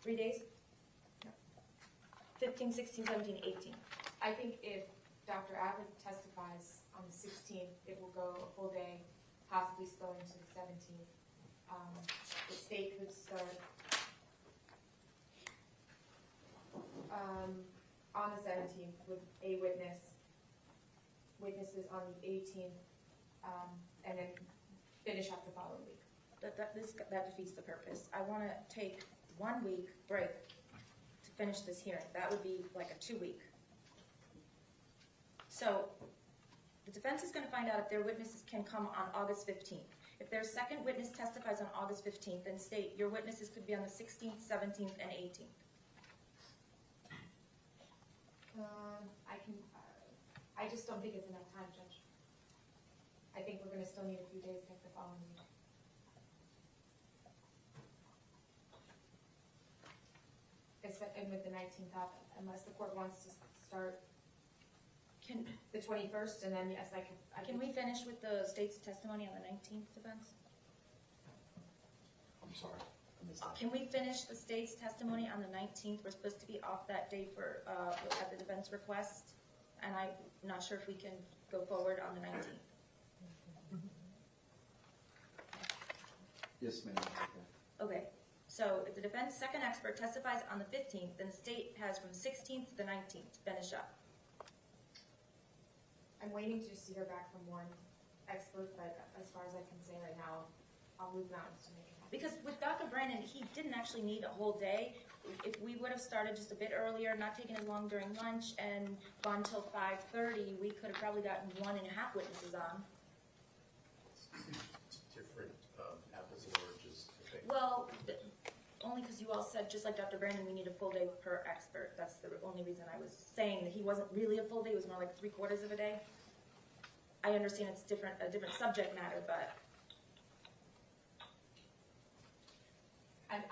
3 days? 15, 16, 17, 18. I think if Dr. Abbott testifies on the 16th, it will go a full day, possibly spilling to the 17th. The state could start on the 17th with a witnesses on the 18th, and then finish up the following week. That defeats the purpose. I want to take 1 week break to finish this hearing. That would be like a 2-week. So the defense is going to find out if their witnesses can come on August 15th. If their second witness testifies on August 15th, then state your witnesses could be on the 16th, 17th, and 18th. I just don't think it's enough time, Judge. I think we're going to still need a few days to get the following week. And with the 19th off, unless the court wants to start the 21st, and then yes, I Can we finish with the state's testimony on the 19th, defense? I'm sorry, I missed that. Can we finish the state's testimony on the 19th? We're supposed to be off that day for at the defense request, and I'm not sure if we can go forward on the 19th. Yes, ma'am. Okay, so if the defense second expert testifies on the 15th, then the state has from the 16th to the 19th to finish up. I'm waiting to just hear back from one expert, but as far as I can say right now, I'll move mountains to make it happen. Because with Dr. Brandon, he didn't actually need a whole day. If we would have started just a bit earlier, not taken as long during lunch, and gone till 5:30, we could have probably gotten 1.5 witnesses on. It's different apples and oranges, I think. Well, only because you all said, just like Dr. Brandon, we need a full day per expert. That's the only reason I was saying that he wasn't really a full day, it was more like 3/4 of a day. I understand it's a different subject matter, but I'm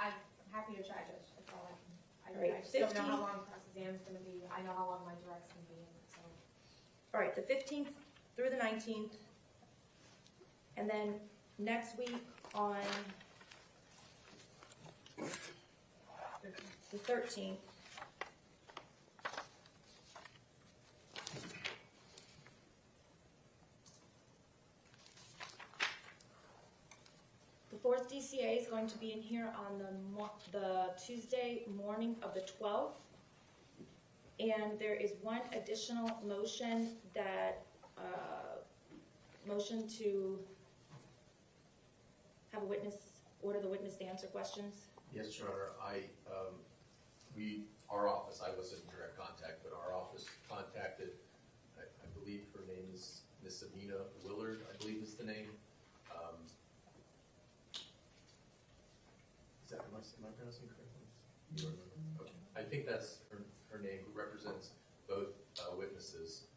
happy to try, Judge. That's all I can. All right, I just don't know 15th. how long cross-exam is going to be. I know how long my direct's going to be. So. all right, the 15th through the 19th, and then next week on the 13th, the fourth DCA is going to be in here on the Tuesday morning of the 12th. And there is one additional motion that, motion to have a witness, order the witness to answer questions. Yes, Your Honor, our office, I wasn't in direct contact, but our office contacted, I believe her name is Miss Sabina Willard, I believe is the name. Am I pronouncing it correctly? You remember? Okay. I think that's her name, who represents both witnesses.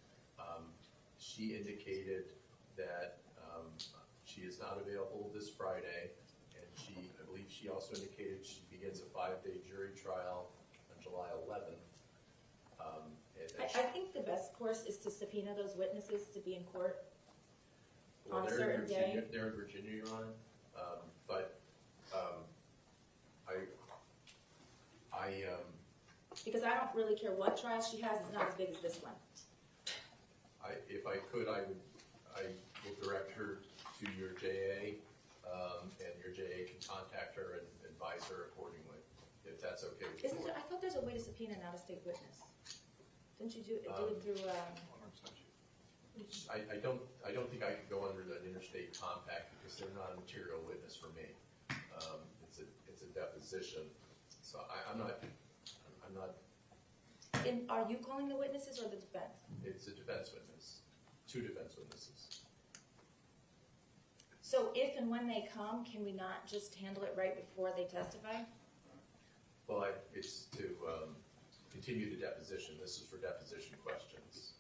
She indicated that she is not available this Friday, and I believe she also indicated she begins a 5-day jury trial on July 11th. I think the best course is to subpoena those witnesses to be in court on a certain day. They're in Virginia, Your Honor, because I don't really care what trial she has, it's not as big as this one. If I could, I will direct her to your JA, and your JA can contact her and advise her accordingly, if that's okay with you. I thought there's a way to subpoena an out-of-state witness. Didn't you do it through? I don't think I could go under an interstate compact because they're not a material witness for me. It's a deposition, so I'm not. Are you calling the witnesses or the defense? It's a defense witness, 2 defense witnesses. So if and when they come, can we not just handle it right before they testify? Well, it's to continue the deposition. This is for deposition questions.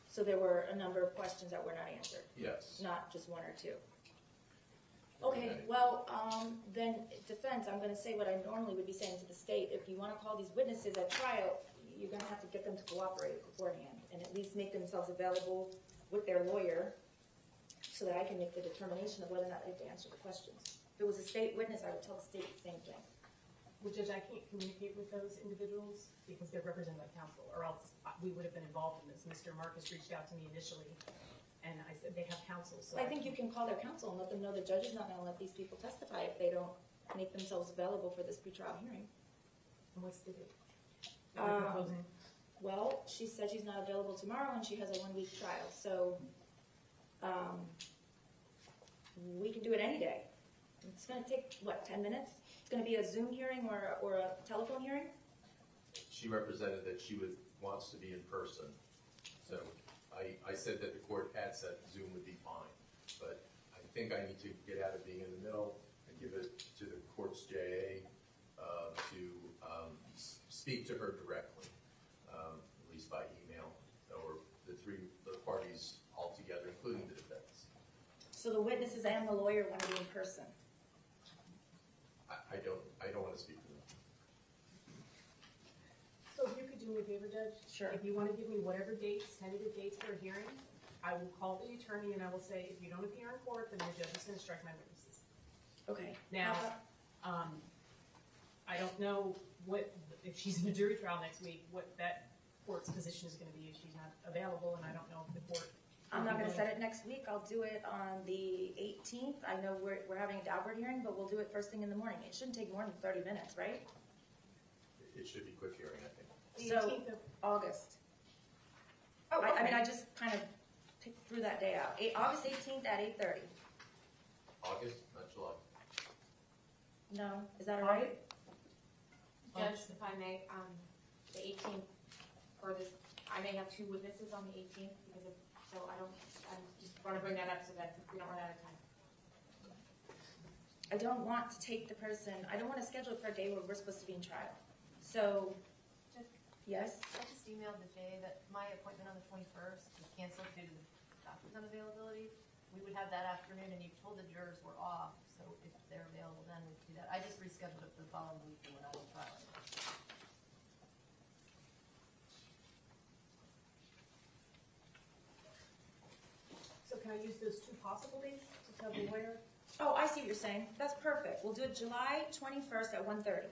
So there were a number of questions that were not answered? Yes. Not just 1 or 2? Okay, well, then defense, I'm going to say what I normally would be saying to the state. If you want to call these witnesses at trial, you're going to have to get them to cooperate beforehand and at least make themselves available with their lawyer so that I can make the determination of whether or not they have to answer the questions. If it was a state witness, I would tell the state the same thing. Well, Judge, I can't communicate with those individuals because they're represented by counsel, or else we would have been involved in this. Mr. Marcus reached out to me initially, and I said they have counsel, so. I think you can call their counsel and let them know the judge is not gonna let these people testify if they don't make themselves available for this pretrial hearing. And what's the date? That we're proposing? Well, she said she's not available tomorrow and she has a 1-week trial, so, we can do it any day. It's gonna take, what, 10 minutes? It's gonna be a Zoom hearing or a telephone hearing? She represented that she wants to be in person. So I said that the court had said Zoom would be fine. But I think I need to get out of being in the middle and give it to the court's JA to speak to her directly, at least by email, or the parties all together, including the defense. So the witnesses and the lawyer want to be in person. I don't want to speak for them. So if you could do me a favor, Judge? Sure. If you want to give me whatever dates, tentative dates for a hearing, I will call the attorney and I will say, if you don't appear in court, then the judge is going to strike my witnesses. Okay. Now, I don't know if she's in a jury trial next week, what that court's position is going to be if she's not available, and I don't know if the court. I'm not gonna set it next week, I'll do it on the 18th. I know we're having a Daubert hearing, but we'll do it first thing in the morning. It shouldn't take more than 30 minutes, right? It should be quick hearing, I think. The So, 18th of August. Oh, I mean, okay. I just kind of threw that day out. August 18th at 8:30. August, not July. No, is that all right? Judge, if I may, the 18th, for this, I may have 2 witnesses on the 18th, because of, so I just want to bring that up so that we don't run out of time. I don't want to take the person, I don't want to schedule it for a day where we're supposed to be in trial. So, Just- yes? I just emailed the Jay that my appointment on the 21st is canceled due to the doctor's unavailability. We would have that afternoon, and you told the jurors we're off, so if they're available then we could do that. I just rescheduled it for the following week and we're not in trial. So can I use those 2 possible dates to tell the lawyer? Oh, I see what you're saying. That's perfect. We'll do it July 21st at 1:30.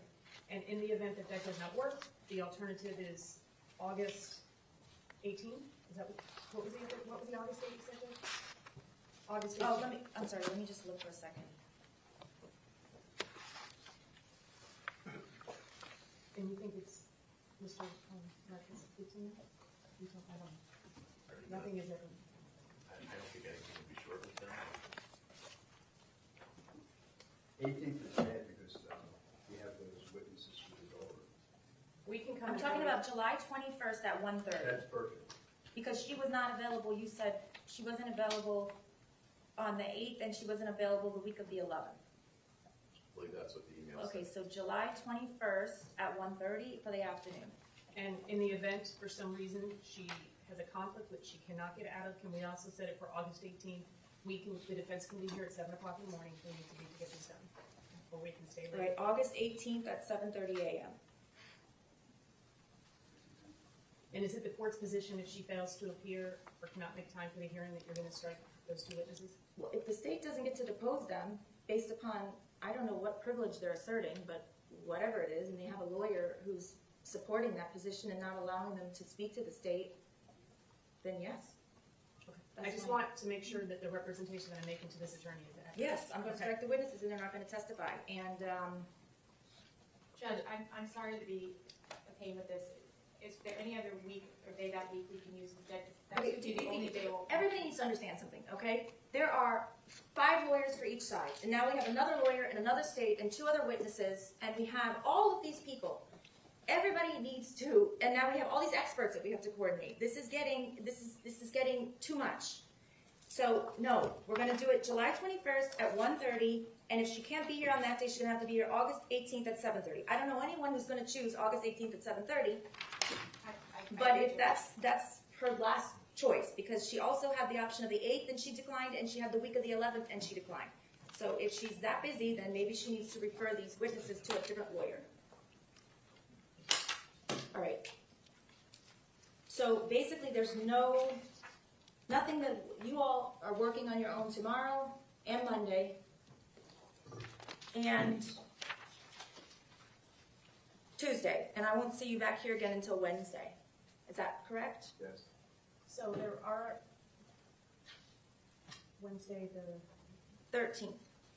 And in the event that that does not work, the alternative is August 18th? Is that, what was the August date you said, Judge? August 18th. Oh, I'm sorry, let me just look for a second. And you think it's Mr. Marcus 18th? You don't, I don't know. Nothing is ever. I don't think anything would be short with them. 18th is bad because we have those witnesses for the Dover. We can come. I'm talking about July 21st at 1:30. That's perfect. Because she was not available, you said she wasn't available on the 8th and she wasn't available the week of the 11th. I believe that's what the email said. Okay, so July 21st at 1:30 for the afternoon. And in the event, for some reason, she has a conflict which she cannot get out of, can we also set it for August 18th? The defense can be here at 7 o'clock in the morning if we need to get this done. Or we can stay All late. right, August 18th at 7:30 a.m. And is it the court's position if she fails to appear or cannot make time for the hearing that you're going to strike those 2 witnesses? Well, if the state doesn't get to depose them, based upon, I don't know what privilege they're asserting, but whatever it is, and they have a lawyer who's supporting that position and not allowing them to speak to the state, then yes. I just want to make sure that the representation that I'm making to this attorney is accurate. Yes, I'm going to strike the witnesses and they're not going to testify. And, Judge, I'm sorry to be a pain with this. Is there any other week or day that week we can use? That would be the only day we'll. everybody needs to understand something, okay? There are 5 lawyers for each side, and now we have another lawyer in another state and 2 other witnesses, and we have all of these people. Everybody needs to, and now we have all these experts that we have to coordinate. This is getting too much. So no, we're going to do it July 21st at 1:30, and if she can't be here on that day, she's going to have to be here August 18th at 7:30. I don't know anyone who's going to choose August 18th at 7:30. But if that's her last choice, because she also had the option of the 8th and she declined, and she had the week of the 11th and she declined. So if she's that busy, then maybe she needs to refer these witnesses to a different lawyer. All right. So basically there's nothing that you all are working on your own tomorrow and Monday. And Tuesday, and I won't see you back here again until Wednesday. Is that correct? Yes. So there are, Wednesday the, 13th.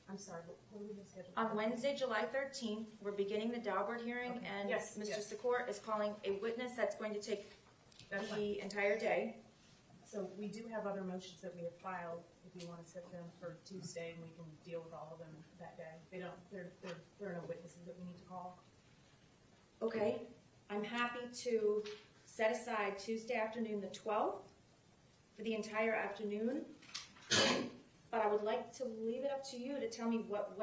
I'm sorry, what do we have scheduled? On Wednesday, July 13th, we're beginning the Daubert hearing, Okay. and Yes, Mr. yes. Secor is calling a witness that's going to take That's fine. the entire day. So we do have other motions that we have filed, if you want to set them for Tuesday, and we can deal with all of them that day. There are no witnesses that we need to call. Okay, I'm happy to set aside Tuesday afternoon, the 12th, for the entire afternoon. But I would like to leave it up to you to tell me what.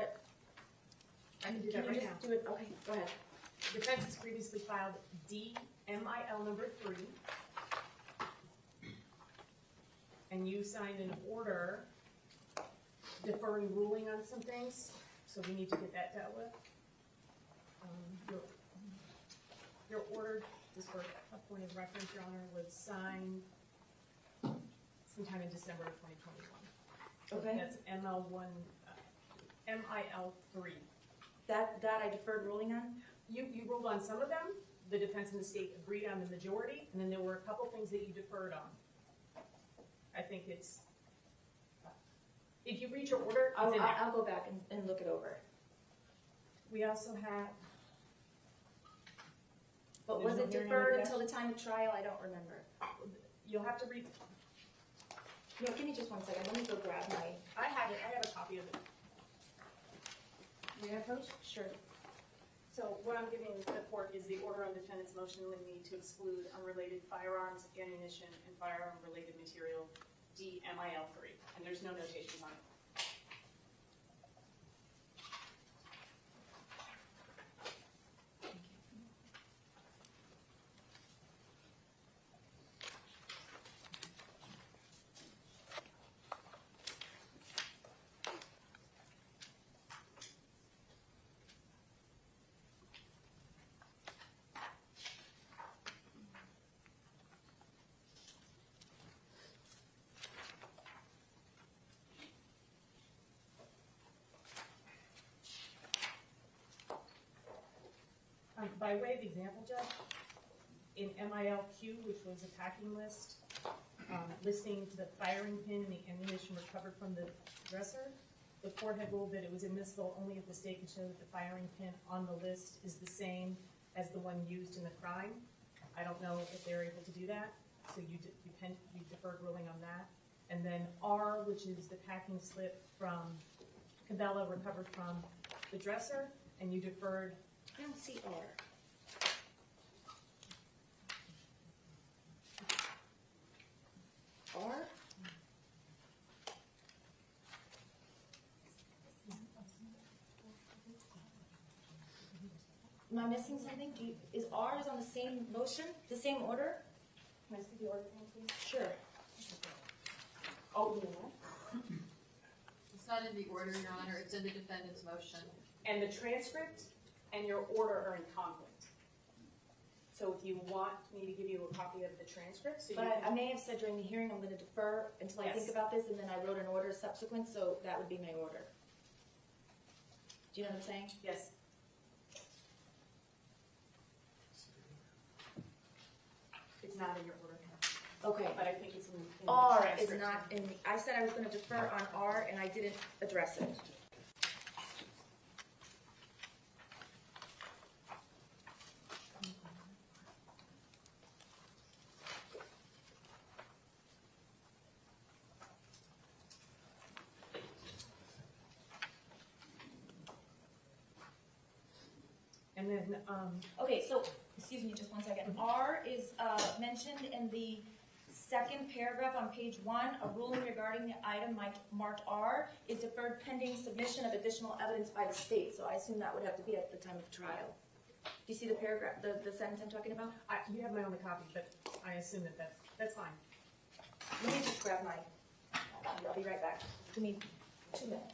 I can do Can that you right just now. do it? Okay, go ahead. Defense has previously filed DMIL number 3. And you signed an order deferring ruling on some things, so we need to get that dealt with. Your order, just for a point of reference, Your Honor, was signed sometime in December of 2021. Okay. That's MIL 3. That I deferred ruling on? You ruled on some of them, the defense and the state agreed on the majority, and then there were a couple things that you deferred on. I think it's, if you read your order, it's in there. I'll go back and look it over. We also have, But There's was no it hearing deferred on the until the time of trial? I don't remember. you'll have to read, No, give me just 1 second. Let me go grab my. I have a copy of it. May I approach? Sure. So what I'm giving the court is the order on defendant's motion limiting to exclude unrelated firearms, ammunition, and firearm-related material, DMIL 3, and there's no notations on it. By way of example, Judge, in MILQ, which was a packing list, listing the firing pin and the ammunition recovered from the dresser, the court had ruled that it was admissible only if the state could show that the firing pin on the list is the same as the one used in the crime. I don't know if they're able to do that, so you deferred ruling on that. And then R, which is the packing slip from Cabela recovered from the dresser, and you deferred. I don't see R. R? Am I missing something? Is R on the same motion, the same order? Can I see the order, please? Sure. Oh, you know what? It's not in the order, Your Honor, it's in the defendant's motion. And the transcript and your order are in conflict. So if you want me to give you a copy of the transcript, so you But I can, may have said during the hearing, I'm going to defer until I think Yes. about this, and then I wrote an order subsequent, so that would be my order. Do you know what I'm saying? yes. It's not in your order, Okay. but I think it's in the R transcript. is not in, I said I was going to defer on R, and I didn't address it. And then, Okay, so, excuse me just 1 second. R is mentioned in the second paragraph on page 1. A ruling regarding the item marked R is deferred pending submission of additional evidence by the state. So I assume that would have to be at the time of trial. Do you see the paragraph, the sentence I'm talking about? you have my only copy, but I assume that that's fine. Let me just grab my, I'll be right back. Give me 2 minutes.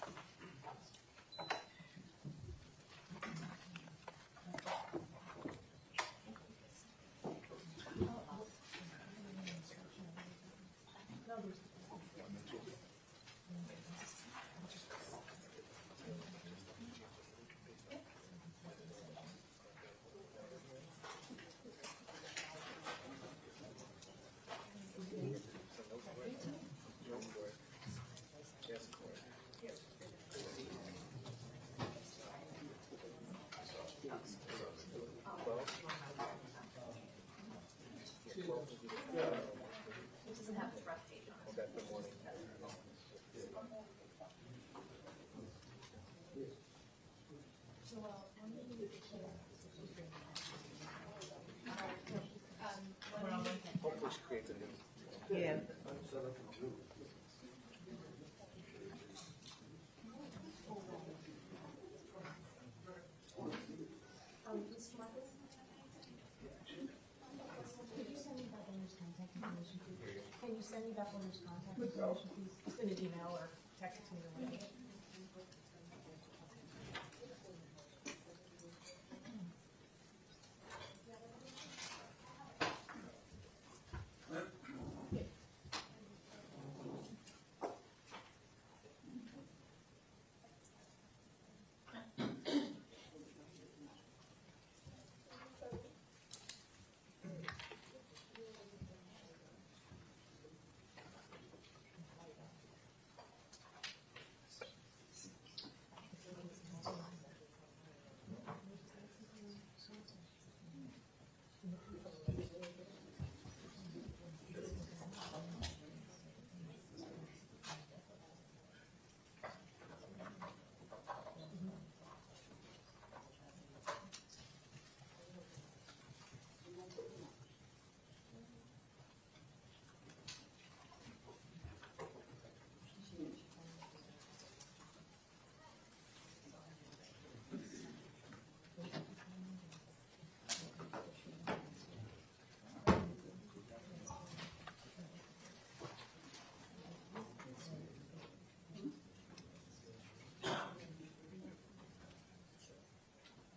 me that woman's contact information, please send an email or text it to me or whatever.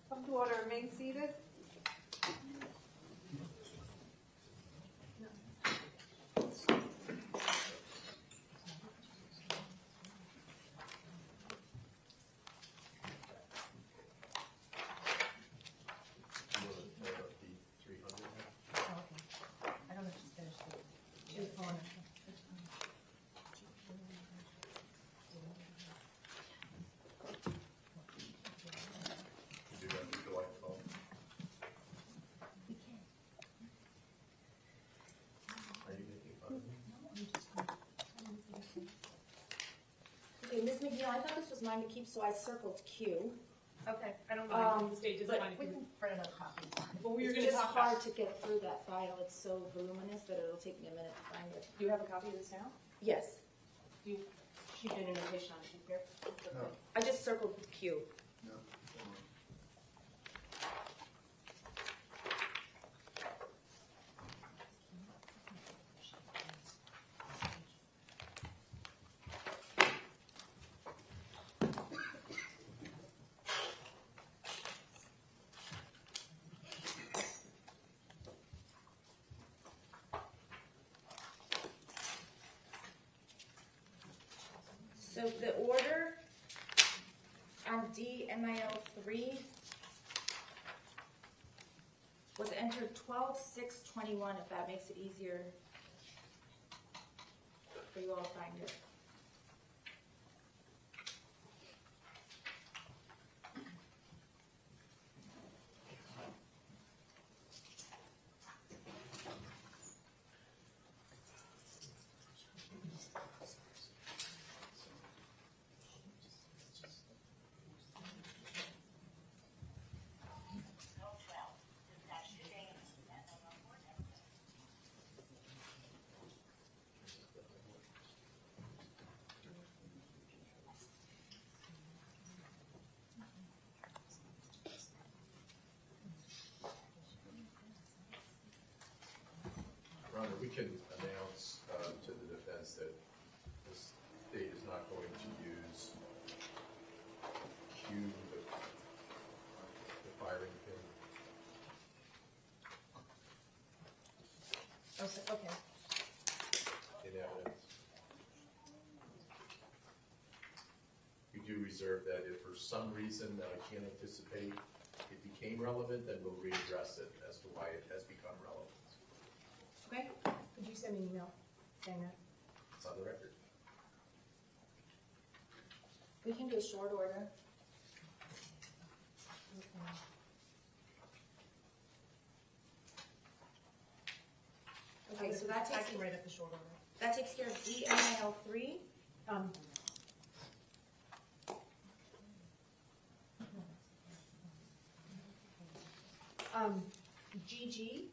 Come to order, remain seated. I don't know if she's finished it. She was pulling it. You do that with July 12th. Are you making fun of me? Okay, Ms. McNeil, I thought this was mine to keep, so I circled Q. Okay, I don't mind, the state doesn't but mind if we you can- print another copy. But we were It's gonna just talk about. hard to get through that file, it's so voluminous that it'll take me a minute to find it. Do you have a copy of this now? Yes, She did an invitation on sheet here. No, I just circled Q. no. So the order on DMIL 3 was entered 12/6/21, if that makes it easier for you all to find it. Rhonda, we can announce to the defense that the state is not going to use Q, the firing pin. Okay. In evidence. We do reserve that if for some reason that I can't anticipate it became relevant, then we'll readdress it as to why it has become relevant. Okay? Could you send me an email saying that? It's on the record. We can do a short order. Okay, so that I takes, can write up the short order. that takes care of DMIL 3. GG,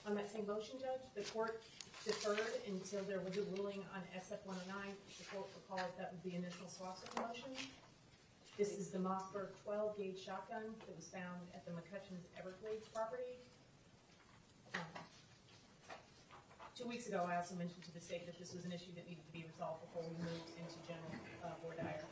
on that same motion, Judge, the court deferred until there was a ruling on SF 109. The court recalled that was the initial swastika motion. This is the Mossberg 12-gauge shotgun that was found at the McCutcheon's Everglades property. 2 weeks ago, I also mentioned to the state that this was an issue that needed to be resolved before we moved into general voir dire.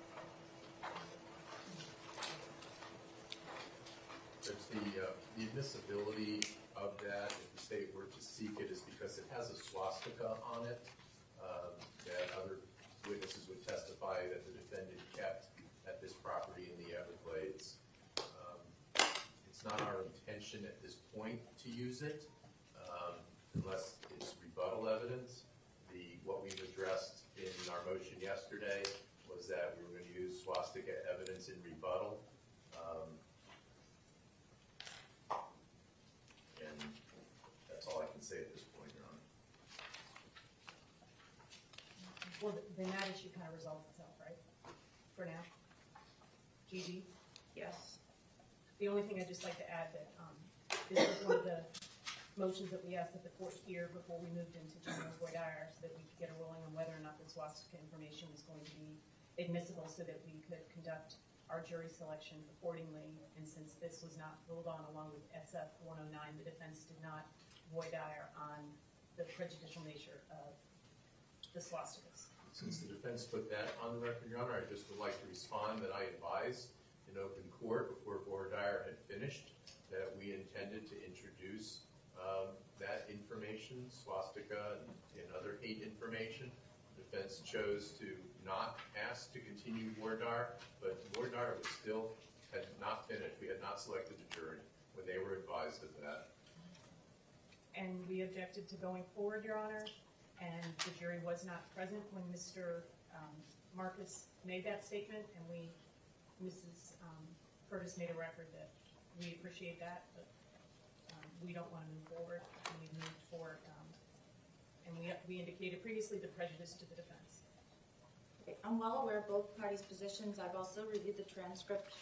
Judge, the admissibility of that, if the state were to seek it, is because it has a swastika on it, that other witnesses would testify that the defendant kept at this property in the Everglades. It's not our intention at this point to use it, unless it's rebuttal evidence. What we've addressed in our motion yesterday was that we were going to use swastika evidence in rebuttal. And that's all I can say at this point, Your Honor. Well, then that issue kind of resolves itself, right? For now? Gigi? Yes. The only thing I'd just like to add that this was one of the motions that we asked that the court hear before we moved into general voir dire, so that we could get a ruling on whether or not the swastika information was going to be admissible, so that we could conduct our jury selection accordingly. And since this was not ruled on along with SF 109, the defense did not voir dire on the prejudicial nature of the swastikas. Since the defense put that on the record, Your Honor, I just would like to respond that I advised in open court before voir dire had finished that we intended to introduce that information, swastika and other hate information. The defense chose to not ask to continue voir dire, but voir dire was still had not finished. We had not selected a jury when they were advised of that. And we objected to going forward, Your Honor, and the jury was not present when Mr. Marcus made that statement, and Mrs. Curtis made a record that we appreciate that, but we don't want to move forward, and we moved forward, and we indicated previously the prejudice to the defense. Okay, I'm well aware of both parties' positions. I've also reviewed the transcripts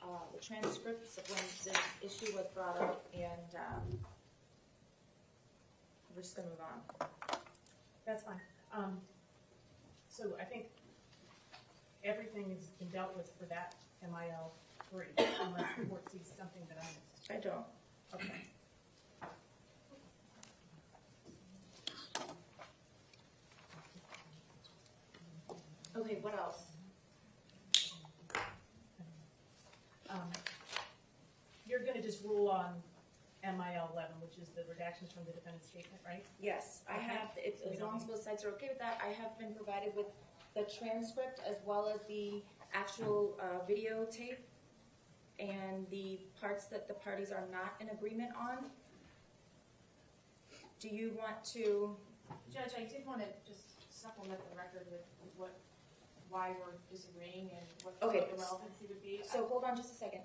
of when this issue was brought up, and we're just going to move on. That's fine. So I think everything has been dealt with for that MIL 3, unless the court sees something that I missed. I don't. Okay. Okay, what else? You're going to just rule on MIL 11, which is the redactions from the defendant's statement, right? Yes, I have, as long as both sides are okay with that, I have been provided with the transcript as well as the actual videotape and the parts that the parties are not in agreement on. Do you want to? Judge, I did want to just supplement the record with why we're disagreeing and what the relevancy would be. So hold on just a second.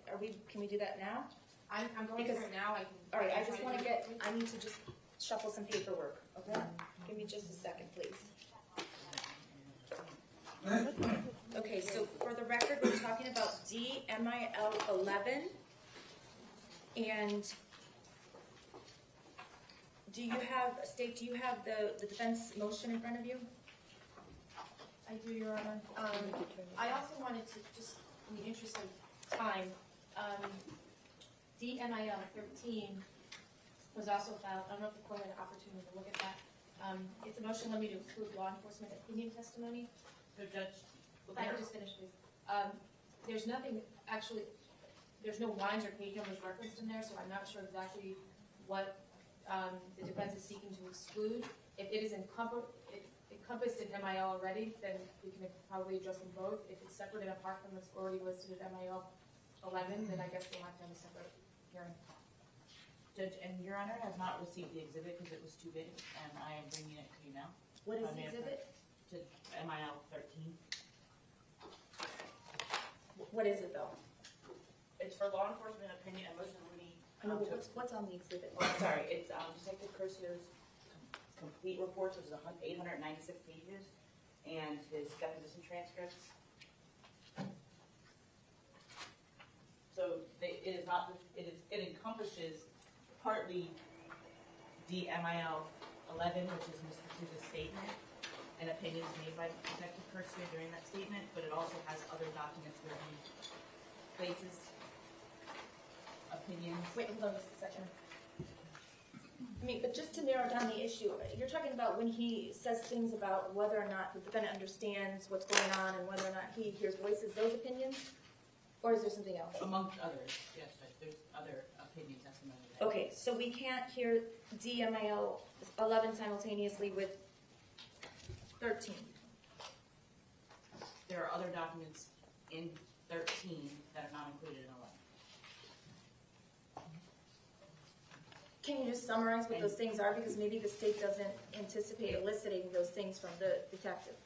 Can we do that now? I'm going through it now. All right, I just want to I need to just shuffle some paperwork, okay? Give me just a second, please. Okay, so for the record, we're talking about DMIL 11. And do you have the defense motion in front of you? I do, Your Honor. I also wanted to, just in the interest of time, DMIL 13 was also filed. I don't know if the court had an opportunity to look at that. It's a motion let me to exclude law enforcement opinion testimony. So, Judge, if I could just finish, please. There's nothing, actually, there's no lines or page numbers referenced in there, so I'm not sure exactly what the defense is seeking to exclude. If it is encompassed in MIL already, then we can probably address them both. If it's separate and apart from what's already listed at MIL 11, then I guess we'll have to have a separate hearing. Judge, and Your Honor has not received the exhibit because it was too big, and I am bringing it to you now. What is the exhibit? To MIL 13. What is it, though? It's for law enforcement opinion and motion limiting. What's on the exhibit? Oh, sorry, it's Detective Cursio's complete reports, which is 896 pages, and his deposition transcripts. So it encompasses partly DMIL 11, which is Mr. Cruz's statement and opinions made by Detective Cursio during that statement, but it also has other documents where he places opinions. Wait, hold on just a second. mean, but just to narrow down the issue, you're talking about when he says things about whether or not the defendant understands what's going on and whether or not he hears voices, those opinions? Or is there something else? Amongst others, yes, Judge, there's other opinion testimony. that- Okay, so we can't hear DMIL 11 simultaneously with 13. There are other documents in 13 that are not included in 11. Can you just summarize what those things are? Because maybe the state doesn't anticipate eliciting those things from the detective.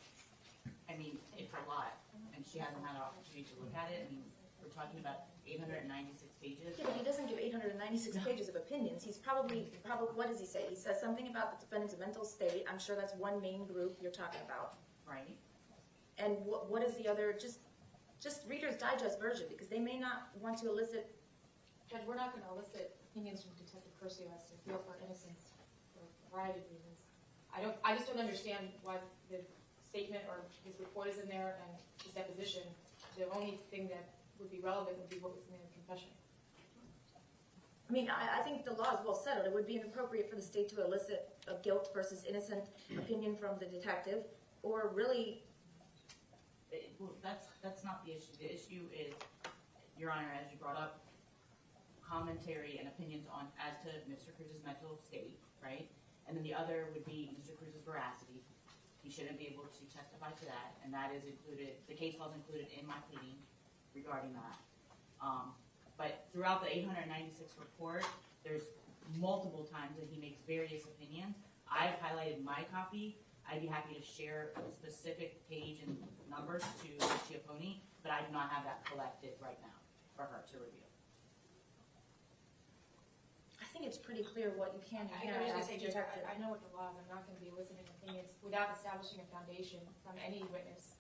I mean, it's a lot, and she hasn't had an opportunity to look at it. I mean, we're talking about 896 pages. Yeah, but he doesn't give 896 pages of opinions. He's probably, what does he say? He says something about the defendant's mental state. I'm sure that's one main group you're talking about. Right. And what is the other, just Reader's Digest version, because they may not want to elicit. Judge, we're not going to elicit opinions from Detective Curcio as to feel for innocence for a variety of reasons. I just don't understand why the statement or his report is in there and his deposition. The only thing that would be relevant would be what was in the confession. I mean, I think the law is well settled. It would be inappropriate for the state to elicit a guilt versus innocent opinion from the detective, or really. Well, that's not the issue. The issue is, Your Honor, as you brought up, commentary and opinions on as to Mr. Cruz's mental state, right? And then the other would be Mr. Cruz's veracity. He shouldn't be able to testify to that, and that is included. The case law is included in my pleading regarding that. But throughout the 896 report, there's multiple times that he makes various opinions. I've highlighted my copy. I'd be happy to share a specific page and numbers to Ms. Giappone, but I do not have that collected right now for her to review. I think it's pretty clear what you can and I cannot ask say, the Judge, detective. I know what the law is. I'm not going to be eliciting opinions without establishing a foundation from any witness.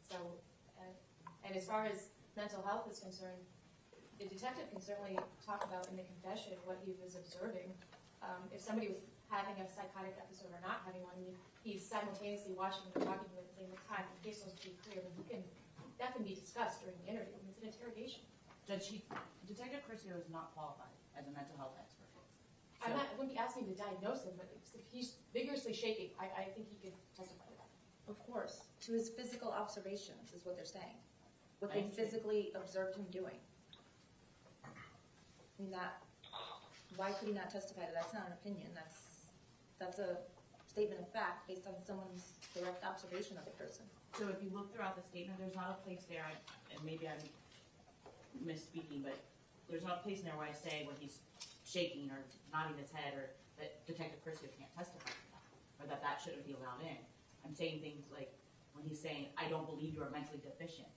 So, and as far as mental health is concerned, the detective can certainly talk about in the confession what he was observing. If somebody was having a psychotic episode or not having one, he's simultaneously watching and talking to it at the same time. The case law is pretty clear, but that can be discussed during the interview. It's an interrogation. Judge, Detective Curcio is not qualified as a mental health expert. I wouldn't be asking him to diagnose him, but if he's vigorously shaking, I think he could testify to that. Of course, to his physical observations is what they're saying. What they physically observed him doing. I mean, why could he not testify to that? That's not an opinion. That's a statement of fact based on someone's direct observation of the person. So if you look throughout the statement, there's not a place there, and maybe I'm misspeaking, but there's not a place in there where I say when he's shaking or nodding his head or that Detective Curcio can't testify to that, or that shouldn't be allowed in. I'm saying things like when he's saying, I don't believe you are mentally deficient,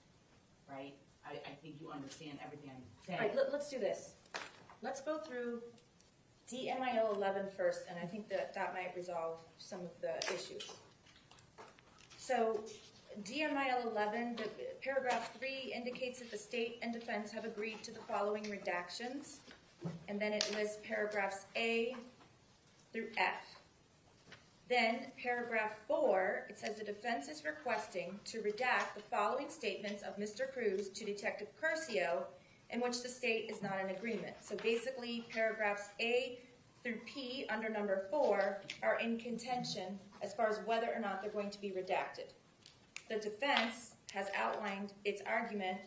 right? I think you understand everything I'm saying. All right, let's do this. Let's go through DMIL 11 first, and I think that might resolve some of the issues. So DMIL 11, the paragraph 3 indicates that the state and defense have agreed to the following redactions, and then it lists paragraphs A through F. Then paragraph 4, it says the defense is requesting to redact the following statements of Mr. Cruz to Detective Curcio, in which the state is not in agreement. So basically, paragraphs A through P under number 4 are in contention as far as whether or not they're going to be redacted. The defense has outlined its argument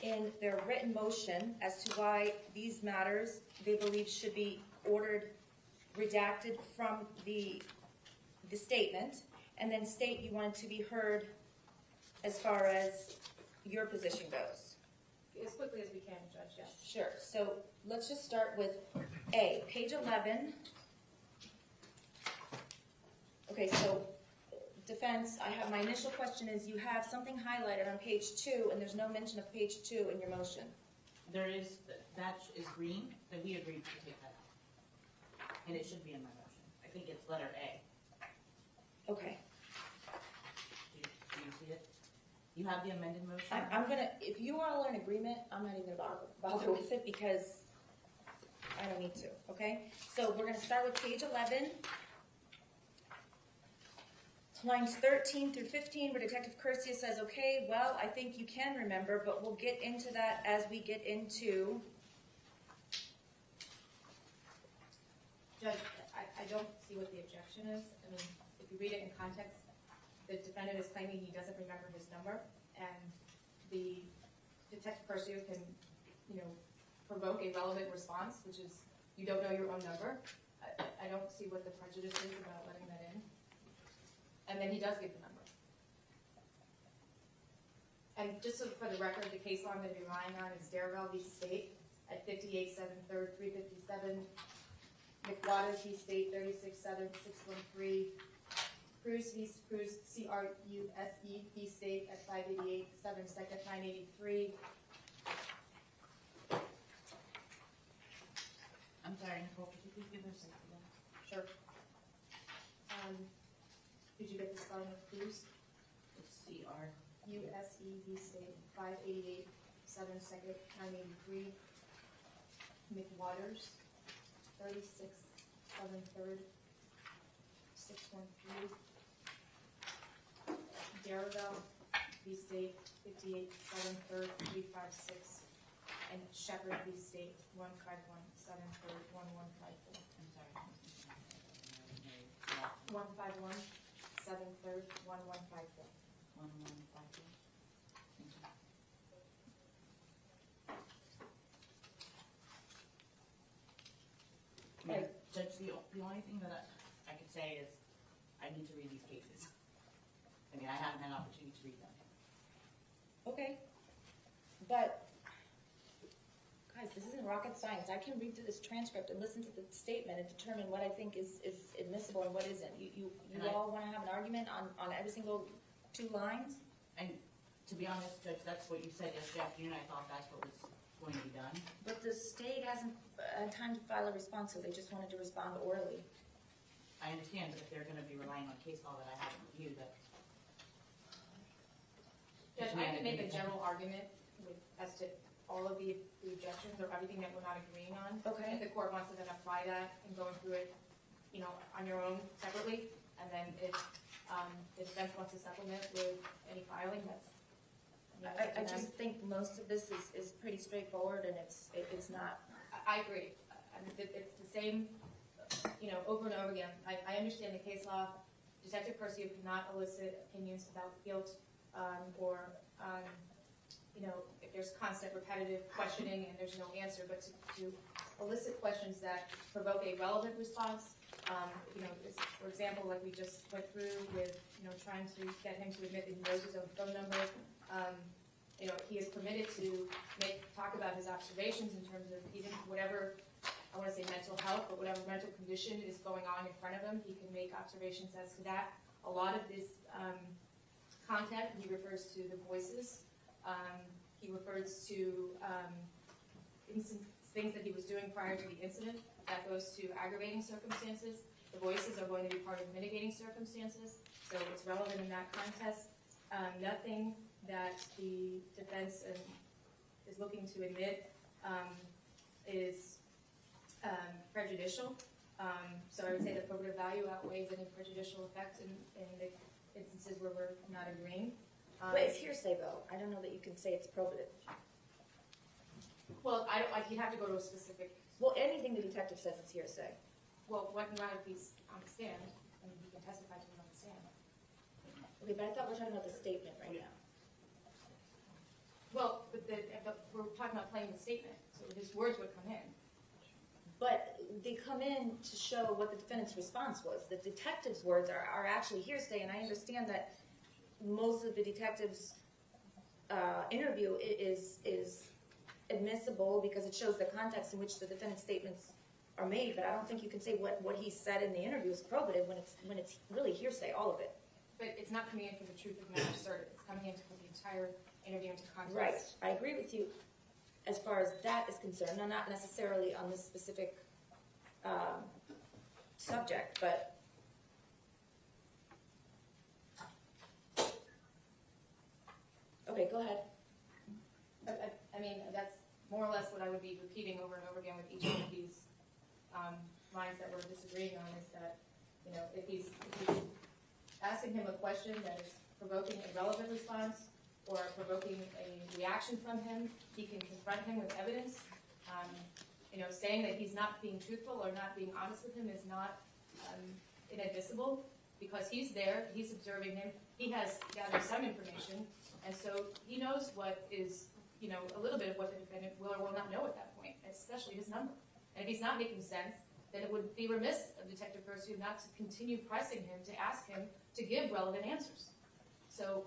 in their written motion as to why these matters they believe should be ordered redacted from the statement, and then state you want it to be heard as far as your position goes. As quickly as we can, Judge, yes. Sure. So let's just start with A, page 11. Okay, so defense, my initial question is you have something highlighted on page 2, and there's no mention of page 2 in your motion. There is, that is green, then we agreed to take that out. And it should be in my motion. I think it's letter A. Okay. Do you see it? You have the amended motion? I'm going to, if you all are in agreement, I'm not even going to bother with it because I don't need to, okay? So we're going to start with page 11. Lines 13 through 15, where Detective Curcio says, okay, well, I think you can remember, but we'll get into that as we get into... Judge, I don't see what the objection is. I mean, if you read it in context, the defendant is claiming he doesn't remember his number, and the detective pursuer can, provoke a relevant response, which is, you don't know your own number. I don't see what the prejudice is about letting that in. And then he does give the number. And just so for the record, the case law I'm going to be relying on is Darrell v. State at 58 7th 3rd 357, McWaters v. State 36 7th 613, Cruz v. Cruz C-R-U-S-E v. State at 588 7th 2nd 983. I'm sorry, Nicole, could you please give us a second? Sure. Did you get the spelling of Cruz? It's C-R. U-S-E v. State 588 7th 2nd 983. McWaters 36 7th 3rd 613. Darrell v. State 58 7th 3rd 356. And Shepherd v. State 151 7th 3rd 1154. I'm sorry. 151 7th 3rd 1154. 1154. Thank you. Right. Judge, the only thing that I could say is I need to read these cases. I mean, I haven't had an opportunity to read them. Okay, but, guys, this isn't rocket science. I can read through this transcript and listen to the statement and determine what I think is admissible and what isn't. You all want to have an argument on every single 2 lines? And to be honest, Judge, that's what you said yesterday afternoon. I thought that's what was going to be done. But the state hasn't had time to file a response, so they just wanted to respond orally. I understand, but if they're going to be relying on case law that I haven't reviewed, that. Judge, I can make a general argument as to all of the objections or everything that we're not agreeing on. Okay. If the court wants to then apply that and going through it, on your own separately, and then if the defense wants to supplement with any filing, that's. I just think most of this is pretty straightforward, and it's not. I agree. I mean, it's the same, over and over again. I understand the case law. Detective Percy cannot elicit opinions about guilt or, if there's constant repetitive questioning and there's no answer, but to elicit questions that provoke a relevant response, for example, like we just went through with, trying to get him to admit that he knows his own phone number. He is permitted to talk about his observations in terms of even whatever, I want to say mental health, but whatever mental condition is going on in front of him, he can make observations as to that. A lot of this content, he refers to the voices. He refers to things that he was doing prior to the incident. That goes to aggravating circumstances. The voices are going to be part of mitigating circumstances, so it's relevant in that context. Nothing that the defense is looking to admit is prejudicial. So I would say the probative value outweighs any prejudicial effect in the instances where we're not agreeing. But it's hearsay, though. I don't know that you can say it's probative. Well, you'd have to go to a specific. Well, anything the detective says is hearsay. Well, what not if he's on the stand? I mean, he can testify to him on the stand. Okay, but I thought we're talking about the statement right now. Well, but we're talking about playing the statement, so his words would come in. But they come in to show what the defendant's response was. The detective's words are actually hearsay, and I understand that most of the detective's interview is admissible because it shows the context in which the defendant's statements are made, but I don't think you can say what he said in the interview is probative when it's really hearsay, all of it. But it's not coming in for the truth of the matter asserted. It's coming in to put the entire interview into context. Right. I agree with you as far as that is concerned. I'm not necessarily on this specific subject, but okay, go ahead. I mean, that's more or less what I would be repeating over and over again with each one of these lines that we're disagreeing on is that, if he's asking him a question that is provoking a relevant response or provoking a reaction from him, he can confront him with evidence. Saying that he's not being truthful or not being honest with him is not inadmissible because he's there, he's observing him, he has gathered some information, and so he knows what is, a little bit of what the defendant will or will not know at that point, especially his number. And if he's not making sense, then it would be remiss of Detective Pursuit not to continue pressing him to ask him to give relevant answers. So,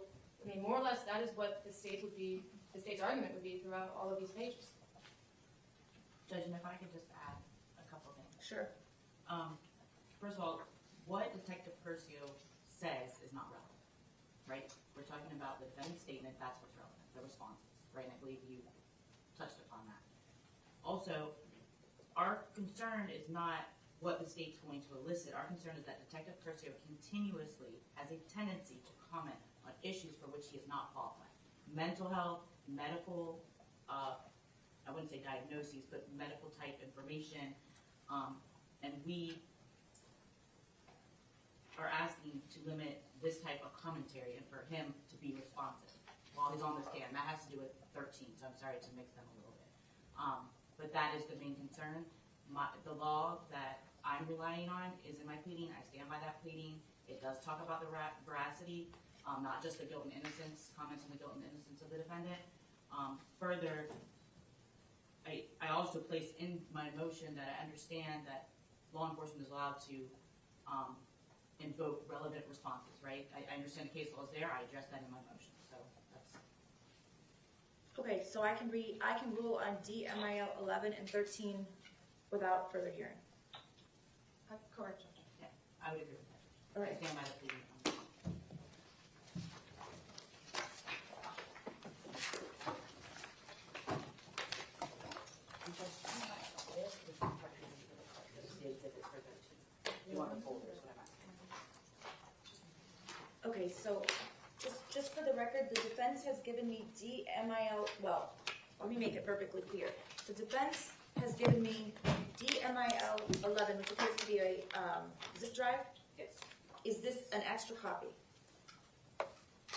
more or less, that is what the state's argument would be throughout all of these pages. Judge, and if I could just add a couple things. Sure. First of all, what Detective Percio says is not relevant, right? We're talking about the defendant's statement, that's what's relevant, the responses, right? And I believe you touched upon that. Also, our concern is not what the state's going to elicit. Our concern is that Detective Percio continuously has a tendency to comment on issues for which he is not qualified. Mental health, medical, I wouldn't say diagnoses, but medical type information. And we are asking to limit this type of commentary and for him to be responsive while he's on the stand. That has to do with 13, so I'm sorry to mix them a little bit. But that is the main concern. The law that I'm relying on is in my pleading. I stand by that pleading. It does talk about the veracity, not just the guilt and innocence, comments on the guilt and innocence of the defendant. Further, I also place in my motion that I understand that law enforcement is allowed to invoke relevant responses, right? I understand the case law is there. I address that in my motion. So that's Okay, so I can rule on DMIL 11 and 13 without further hearing. Correct, Judge. yeah, I would agree with that. All right. I stand by the pleading. You want the folders, what I'm asking. Okay, so just for the record, the defense has given me DMIL, well, let me make it perfectly clear. The defense has given me DMIL 11, which appears to be a zip drive. Yes. Is this an extra copy?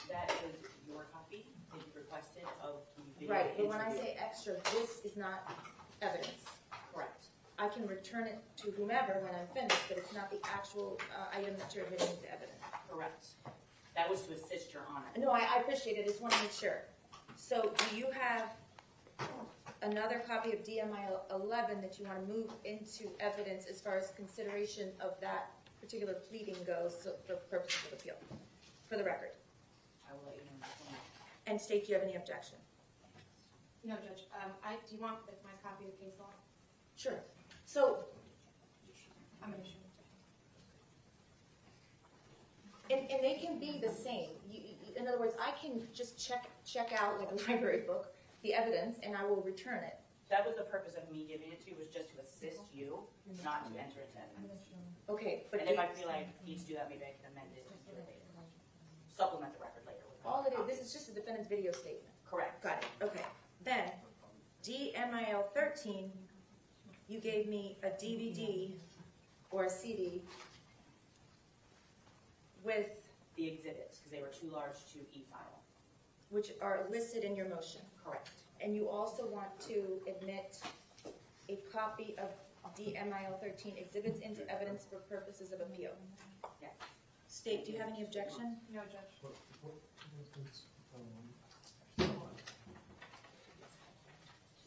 That is your copy that you requested of the video. Right, but when I interview. say extra, this is not evidence. Correct. I can return it to whomever when I'm finished, but it's not the actual item that you're hitting as evidence. Correct. That was to assist your honor. No, I appreciate it. I just want to make sure. So do you have another copy of DMIL 11 that you want to move into evidence as far as consideration of that particular pleading goes for purposes of appeal, for the record? I will let you know. And state, do you have any objection? No, Judge. Do you want my copy of the case law? Sure. So, I'm going to show it. and they can be the same. In other words, I can just check out like a library book, the evidence, and I will return it. That was the purpose of me giving it to you, was just to assist you, not to enter into evidence. Okay, but And if I feel like I need to do that, maybe I can amend it and do it later. Supplement the record later. with all it is, copies. this is just a defendant's video statement. Correct. Got it. Okay. Then, DMIL 13, you gave me a DVD or a CD with, The exhibits, because they were too large to e-file. which are listed in your motion. Correct. And you also want to admit a copy of DMIL 13 exhibits into evidence for purposes of appeal. Yes. State, do you have any objection? No, Judge. To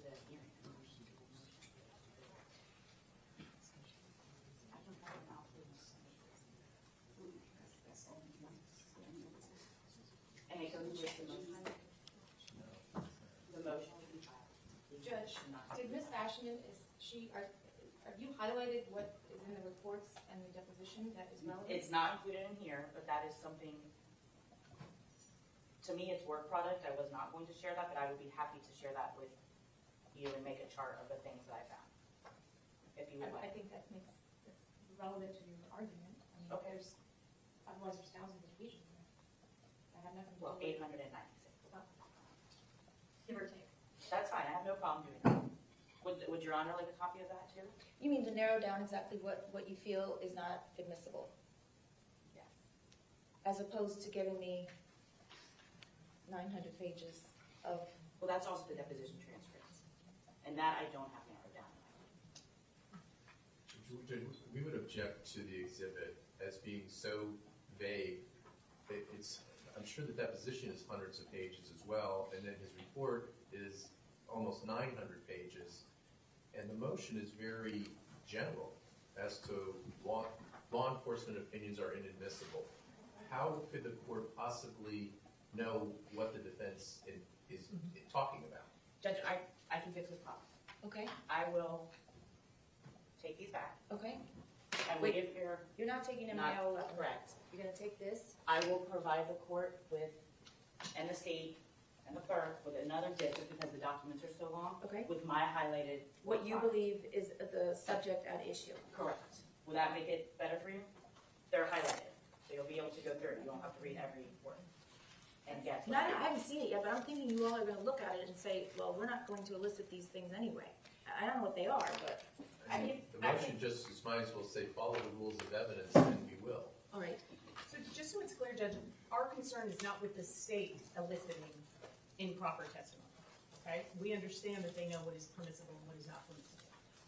the hearing. I don't have an outfit. And it goes with the motion. The motion will be filed. Judge, did Ms. Ashman, have you highlighted what is in the reports and the deposition that is relevant? It's not included in here, but that is something, to me, it's work product. I was not going to share that, but I would be happy to share that with you and make a chart of the things that I found. If you would I like. think that's relevant to your argument. Okay. Otherwise there's thousands of pages in there. I have nothing to Well, do with 896. give or take. That's fine. I have no problem doing that. Would Your Honor like a copy of that too? You mean to narrow down exactly what you feel is not admissible? Yes. As opposed to giving me 900 pages of... Well, that's also the deposition transcripts. And that I don't have narrowed down. We would would object to the exhibit as being so vague. I'm sure the deposition is hundreds of pages as well, and then his report is almost 900 pages, and the motion is very general as to law enforcement opinions are inadmissible. How could the court possibly know what the defense is talking about? Judge, I can fix this problem. Okay, I will take these back okay. and Wait. waive your, You're not taking not MIL 11. correct. You're gonna take this? I will provide the court with, and the state, and the clerk with another dip, just because the documents are so long. Okay. With my highlighted. What you part. believe is the subject at issue. Correct. Will that make it better for you? They're highlighted, so you'll be able to go through it. You don't have to read every word. And guess what? I haven't seen it yet, but I'm thinking you all are gonna look at it and say, well, we're not going to elicit these things anyway. I don't know what they are, but, The motion just might as well say follow the rules of evidence, and we will. all right. So just so it's clear, Judge, our concern is not with the state eliciting improper testimony, okay? We understand that they know what is permissible and what is not permissible.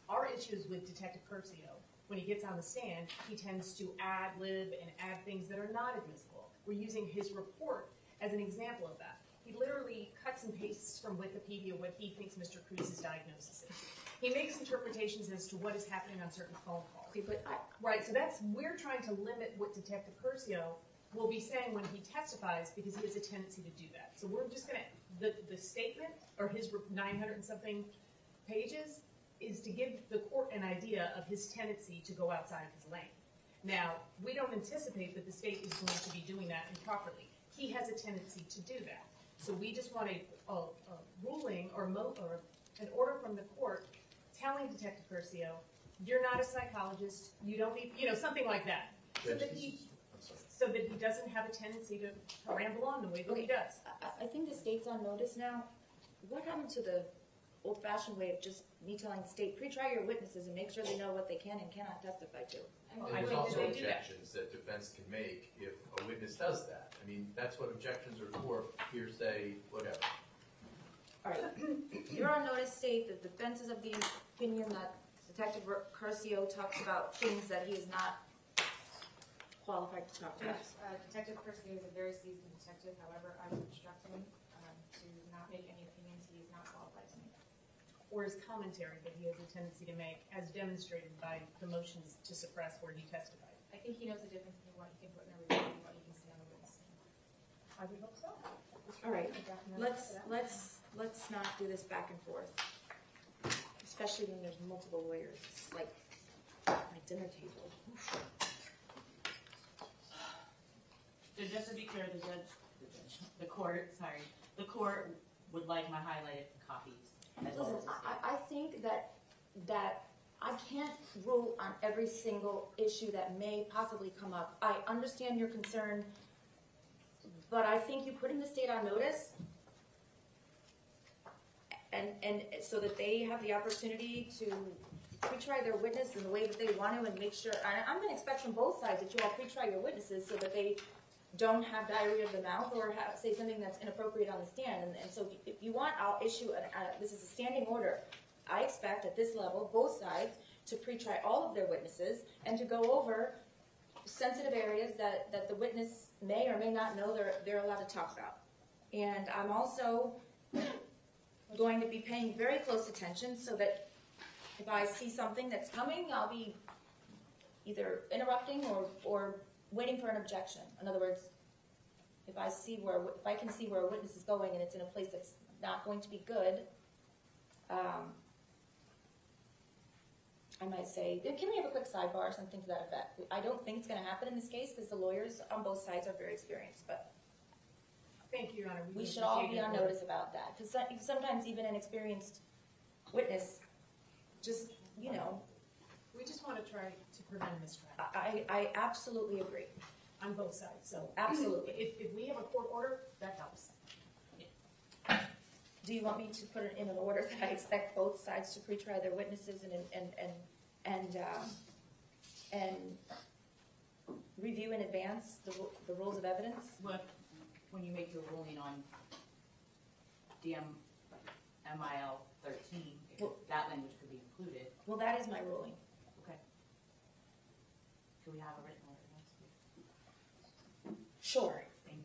Our issue is with Detective Curcio. When he gets on the stand, he tends to ad-lib and add things that are not admissible. We're using his report as an example of that. He literally cuts and pastes from Wikipedia what he thinks Mr. Cruz's diagnosis is. He makes interpretations as to what is happening on certain phone calls. Okay, but Right, so we're trying to limit what Detective Curcio will be saying when he testifies, because he has a tendency to do that. So we're just gonna, the statement, or his 900 and something pages, is to give the court an idea of his tendency to go outside his lane. Now, we don't anticipate that the state is going to be doing that improperly. He has a tendency to do that. So we just want a ruling or an order from the court telling Detective Curcio, you're not a psychologist, you don't need, something like that. So that he doesn't have a tendency to ramble on the way that he does. I think the state's on notice now. What happened to the old-fashioned way of just me telling the state, pre-try your witnesses and make sure they know what they can and cannot testify to? And there's also objections that defense can make if a witness does that. I mean, that's what objections are for, hearsay, whatever. All right, you're on notice, state that defense is of the opinion that Detective Curcio talks about things that he is not qualified to talk about. Detective Curcio is a very seasoned detective, however, I would instruct him to not make any opinions he is not qualified to make. Or his commentary that he has a tendency to make, as demonstrated by the motions to suppress where he testified. I think he knows the difference between what he can put in a report and what he can see on the witness stand. I would hope so. All right, let's not do this back and forth, especially when there's multiple lawyers. It's like my dinner table. So just to be clear, the court would like my highlighted copies. Listen, I think that I can't rule on every single issue that may possibly come up. I understand your concern, but I think you putting the state on notice, and so that they have the opportunity to pre-try their witness in the way that they want to, and make sure. I'm going to expect from both sides that you all pre-try your witnesses so that they don't have diarrhea of the mouth or say something that's inappropriate on the stand. And so if you want, I'll issue, this is a standing order. I expect at this level, both sides to pre-try all of their witnesses and to go over sensitive areas that the witness may or may not know they're allowed to talk about. And I'm also going to be paying very close attention so that if I see something that's coming, I'll be either interrupting or waiting for an objection. In other words, if I can see where a witness is going and it's in a place that's not going to be good, I might say, can we have a quick sidebar or something to that effect? I don't think it's going to happen in this case because the lawyers on both sides are very experienced, but thank you, Your Honor. we should all be on notice about that because sometimes even an experienced witness just, We just want to try to prevent a mistrial. I absolutely agree. On both sides, so. Absolutely. If we have a court order, that helps. Do you want me to put it in an order that I expect both sides to pre-try their witnesses and review in advance the rules of evidence? When you make your ruling on DMIL 13, that language could be included. Well, that is my ruling. Okay. Can we have a written order? Sure. Thank you.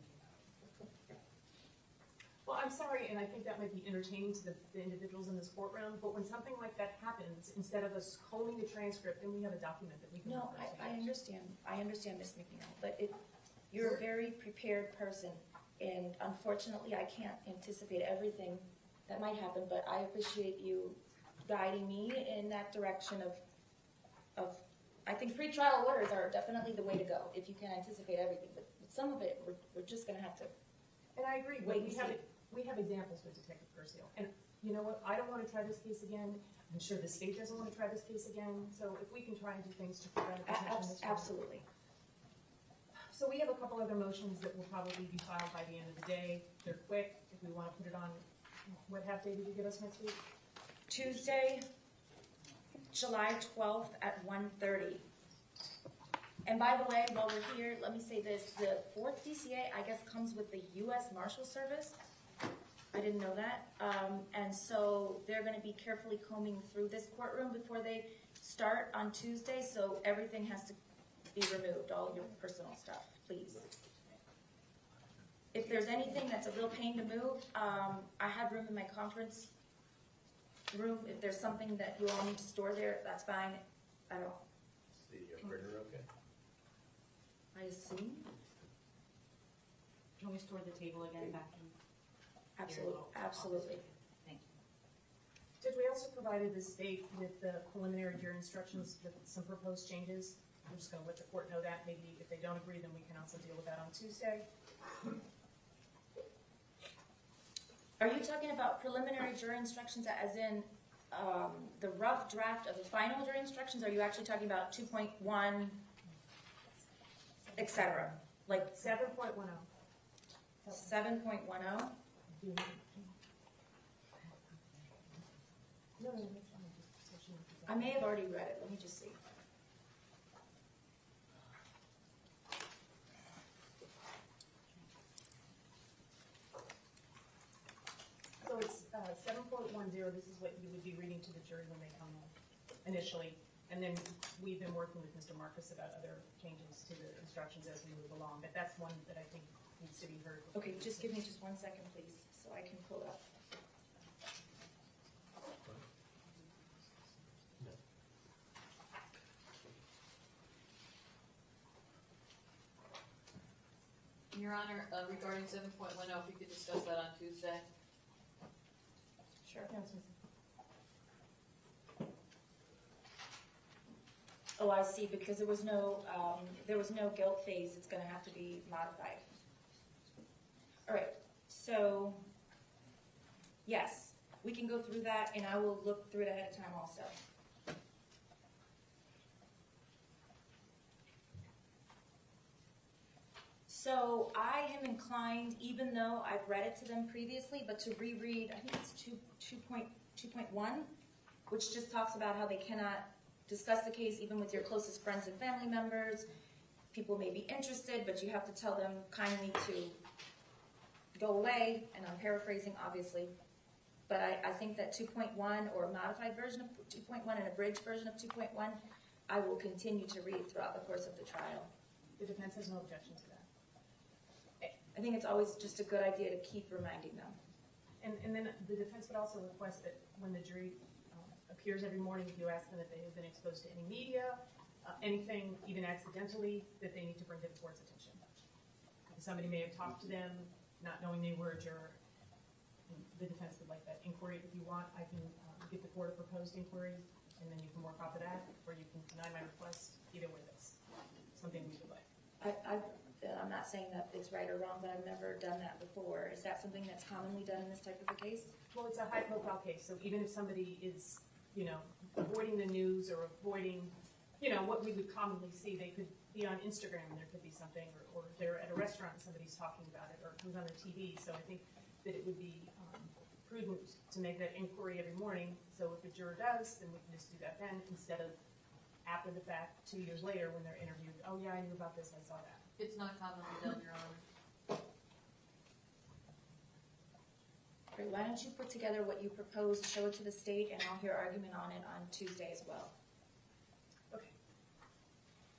Well, I'm sorry, and I think that might be entertaining to the individuals in this courtroom, but when something like that happens, instead of us combing the transcript, then we have a document that we can. No, refer to. I understand, Ms. McNeil, but you're a very prepared person, and unfortunately, I can't anticipate everything that might happen, but I appreciate you guiding me in that direction of I think pretrial orders are definitely the way to go, if you can anticipate everything, but some of it, we're just gonna have to. And I agree, Wait but and we have examples with Detective Curcio, and you know what, I don't wanna try this case again, I'm sure the state doesn't wanna try this case again, so if we can try and do things to prevent potential misconduct. Absolutely. So we have a couple other motions that will probably be filed by the end of the day, they're quick, if we wanna put it on, what half day did you give us next week? Tuesday, July 12th at 1:30. And by the way, while we're here, let me say this, the 4th DCA, I guess, comes with the U.S. Marshal Service. I didn't know that. And so they're gonna be carefully combing through this courtroom before they start on Tuesday, so everything has to be removed, all your personal stuff, please. If there's anything that's a real pain to move, I have room in my conference room. If there's something that you all need to store there, that's fine. I don't, Is the printer okay? I assume. Can we store the table again back in? Absolutely, absolutely. Thank you. Judge, we also provided the state with the preliminary jury instructions with some proposed changes. I'm just gonna let the court know that, maybe if they don't agree, then we can also deal with that on Tuesday. Are you talking about preliminary jury instructions as in the rough draft of the final jury instructions? Or are you actually talking about 2.1, et cetera? Like 7.10. 7.10? No, that's fine. I may have already read it. Let me just see. So it's 7.10, this is what you would be reading to the jury when they come in initially. And then we've been working with Mr. Marcus about other changes to the instructions as we move along. But that's one that I think needs to be heard. Okay, just give me just 1 second, please, so I can pull up. Your Honor, regarding 7.10, if we could discuss that on Tuesday. Sure. Yes, Ms. Oh, I see, because there was no guilt phase, it's gonna have to be modified. All right, so, yes, we can go through that, and I will look through it ahead of time also. So I am inclined, even though I've read it to them previously, but to reread, I think it's 2.1, which just talks about how they cannot discuss the case even with your closest friends and family members. People may be interested, but you have to tell them kindly to go away, and I'm paraphrasing, obviously. But I think that 2.1 or a modified version of 2.1 and a bridged version of 2.1, I will continue to read throughout the course of the trial. The defense has no objection to that. I think it's always just a good idea to keep reminding them. And then the defense would also request that when the jury appears every morning, if you ask them if they have been exposed to any media, anything, even accidentally, that they need to bring to the court's attention. Somebody may have talked to them, not knowing they were a juror. The defense would like that inquiry. If you want, I can get the court a proposed inquiry, and then you can work off of that, or you can deny my request. Either way, that's something we would like. I'm not saying that it's right or wrong, but I've never done that before. Is that something that's commonly done in this type of a case? Well, it's a high-profile case, so even if somebody is, avoiding the news or avoiding, what we would commonly see, they could be on Instagram and there could be something, or they're at a restaurant and somebody's talking about it, or who's on their TV. So I think that it would be prudent to make that inquiry every morning. So if a juror does, then we can just do that then, instead of after the fact, 2 years later when they're interviewed. Oh yeah, I knew about this, I saw that. It's not commonly done, Your Honor. Great. Why don't you put together what you propose, show it to the state, and I'll hear argument on it on Tuesday as well. Okay.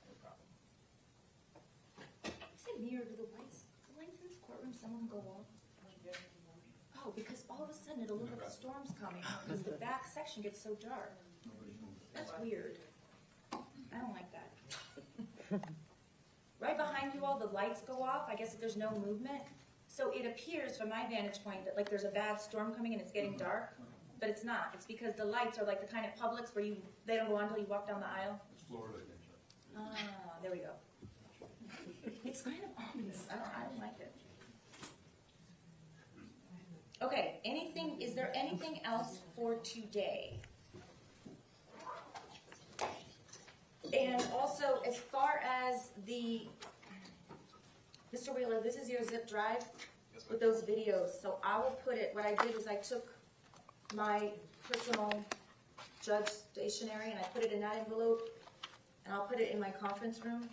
No problem. me, or do the lights in this courtroom, some of them go off? Oh, because all of a sudden it'll look like the storm's coming, because the back section gets so dark. That's weird. I don't like that. Right behind you all, the lights go off, I guess if there's no movement. So it appears from my vantage point that like there's a bad storm coming and it's getting dark, but it's not. It's because the lights are like the kind of Publix where they don't go on until you walk down the aisle. It's Florida. Ah, there we go. It's kind of ominous. I don't like it. Okay, is there anything else for today? And also, as far as Mr. Wheeler, this is your zip drive with those videos. So I will put it, what I did is I took my personal judge stationery and I put it in that envelope, and I'll put it in my conference room,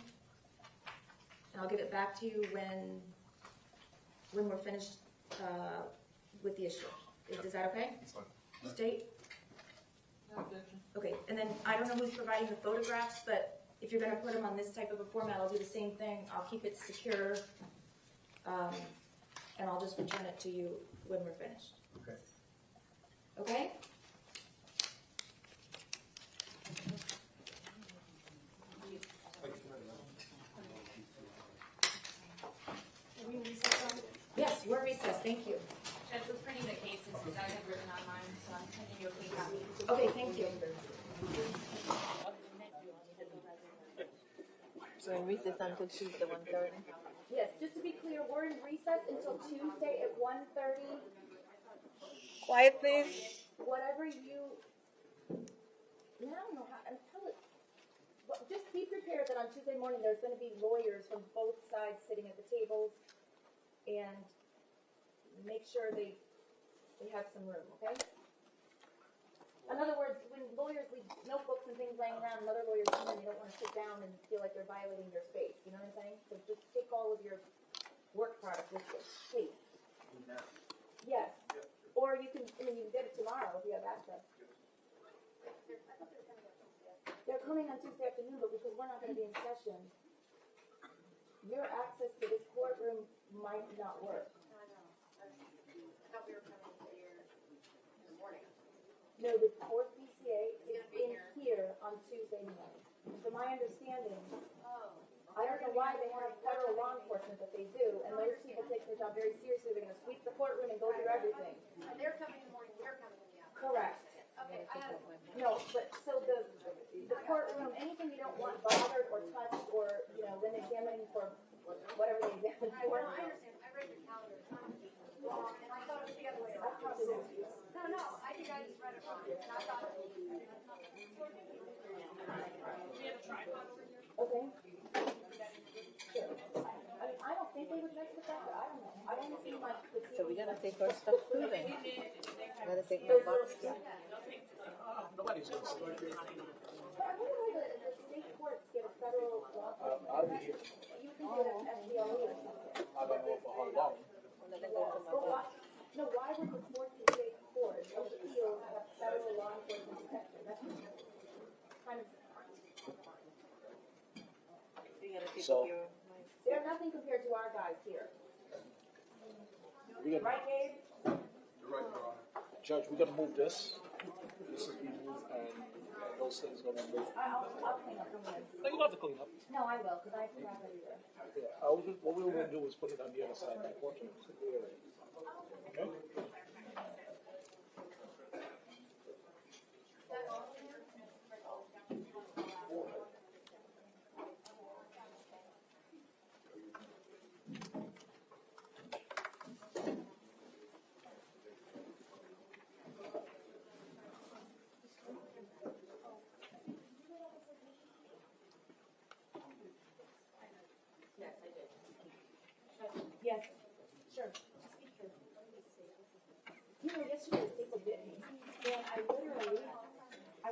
and I'll give it back to you when we're finished with the issue. Is that okay? That's fine. State? Okay, and then I don't know who's providing the photographs, but if you're going to put them on this type of a format, I'll do the same thing. I'll keep it secure, and I'll just return it to you when we're finished. Okay. Okay? Yes, we're recessed. Thank you. Judge, we're printing the cases because I have written on mine, so I'm sending you a clean copy. Okay, thank you. So in recess until Tuesday, 1:30. Yes, just to be clear, we're in recess until Tuesday at 1:30. Quiet, please. Whatever you, I don't know how, until it, well, just be prepared that on Tuesday morning, there's going to be lawyers from both sides sitting at the tables, and make sure they have some room, okay? In other words, when lawyers leave notebooks and things laying around, and other lawyers come in, they don't want to sit down and feel like they're violating their space, you know what I'm saying? So just take all of your work product with you, please. Yes. Or you can get it tomorrow if you have access. They're coming on Tuesday afternoon, but because we're not going to be in session, your access to this courtroom might not work. No, the fourth PCA is in here on Tuesday night. From my understanding, I don't know why they have federal law enforcement, but they do, and those people take their job very seriously. They're going to sweep the courtroom and go through everything. They're coming in the morning, we're coming in the afternoon. Correct. Okay, I have. No, but so the courtroom, anything you don't want bothered or touched or, then examining for whatever they examine Right, for. no, I understand, I read your calendar, it's not wrong, and I thought it was the other way I around. thought it was. No, I think I just read it wrong, and I thought it was. Okay. Sure. I mean, I don't think they would mess with that, but I don't know. I don't see my. So we gotta take our stuff through then. Gotta take my box. Nobody's going to start here. But I wonder why the state courts get a federal law enforcement. I'll be here. You can get an FDLE or something. I don't know for how long. No, why would the fourth state court of appeals have federal law enforcement protection? That's kind of. You gotta take So- your. They're nothing compared to our guys here. We got, Right, Gabe? You're right, Your Honor. Judge, we're going to move this. This is being moved, and those things going to move. I'll clean up. Don't worry. No, you don't have to clean up. No, I will, because I have crap everywhere. Yeah, what we were going to do is put it on the other side, like working. Okay? Yes, sure. Yesterday the staple bit me, and I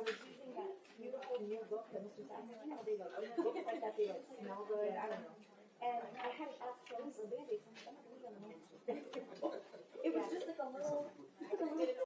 was using that beautiful new book that Mr. Saxon, they books like that, they smell good, I don't know. And I had to ask Jones for Band-Aids, I'm not gonna leave them alone. It was just like a little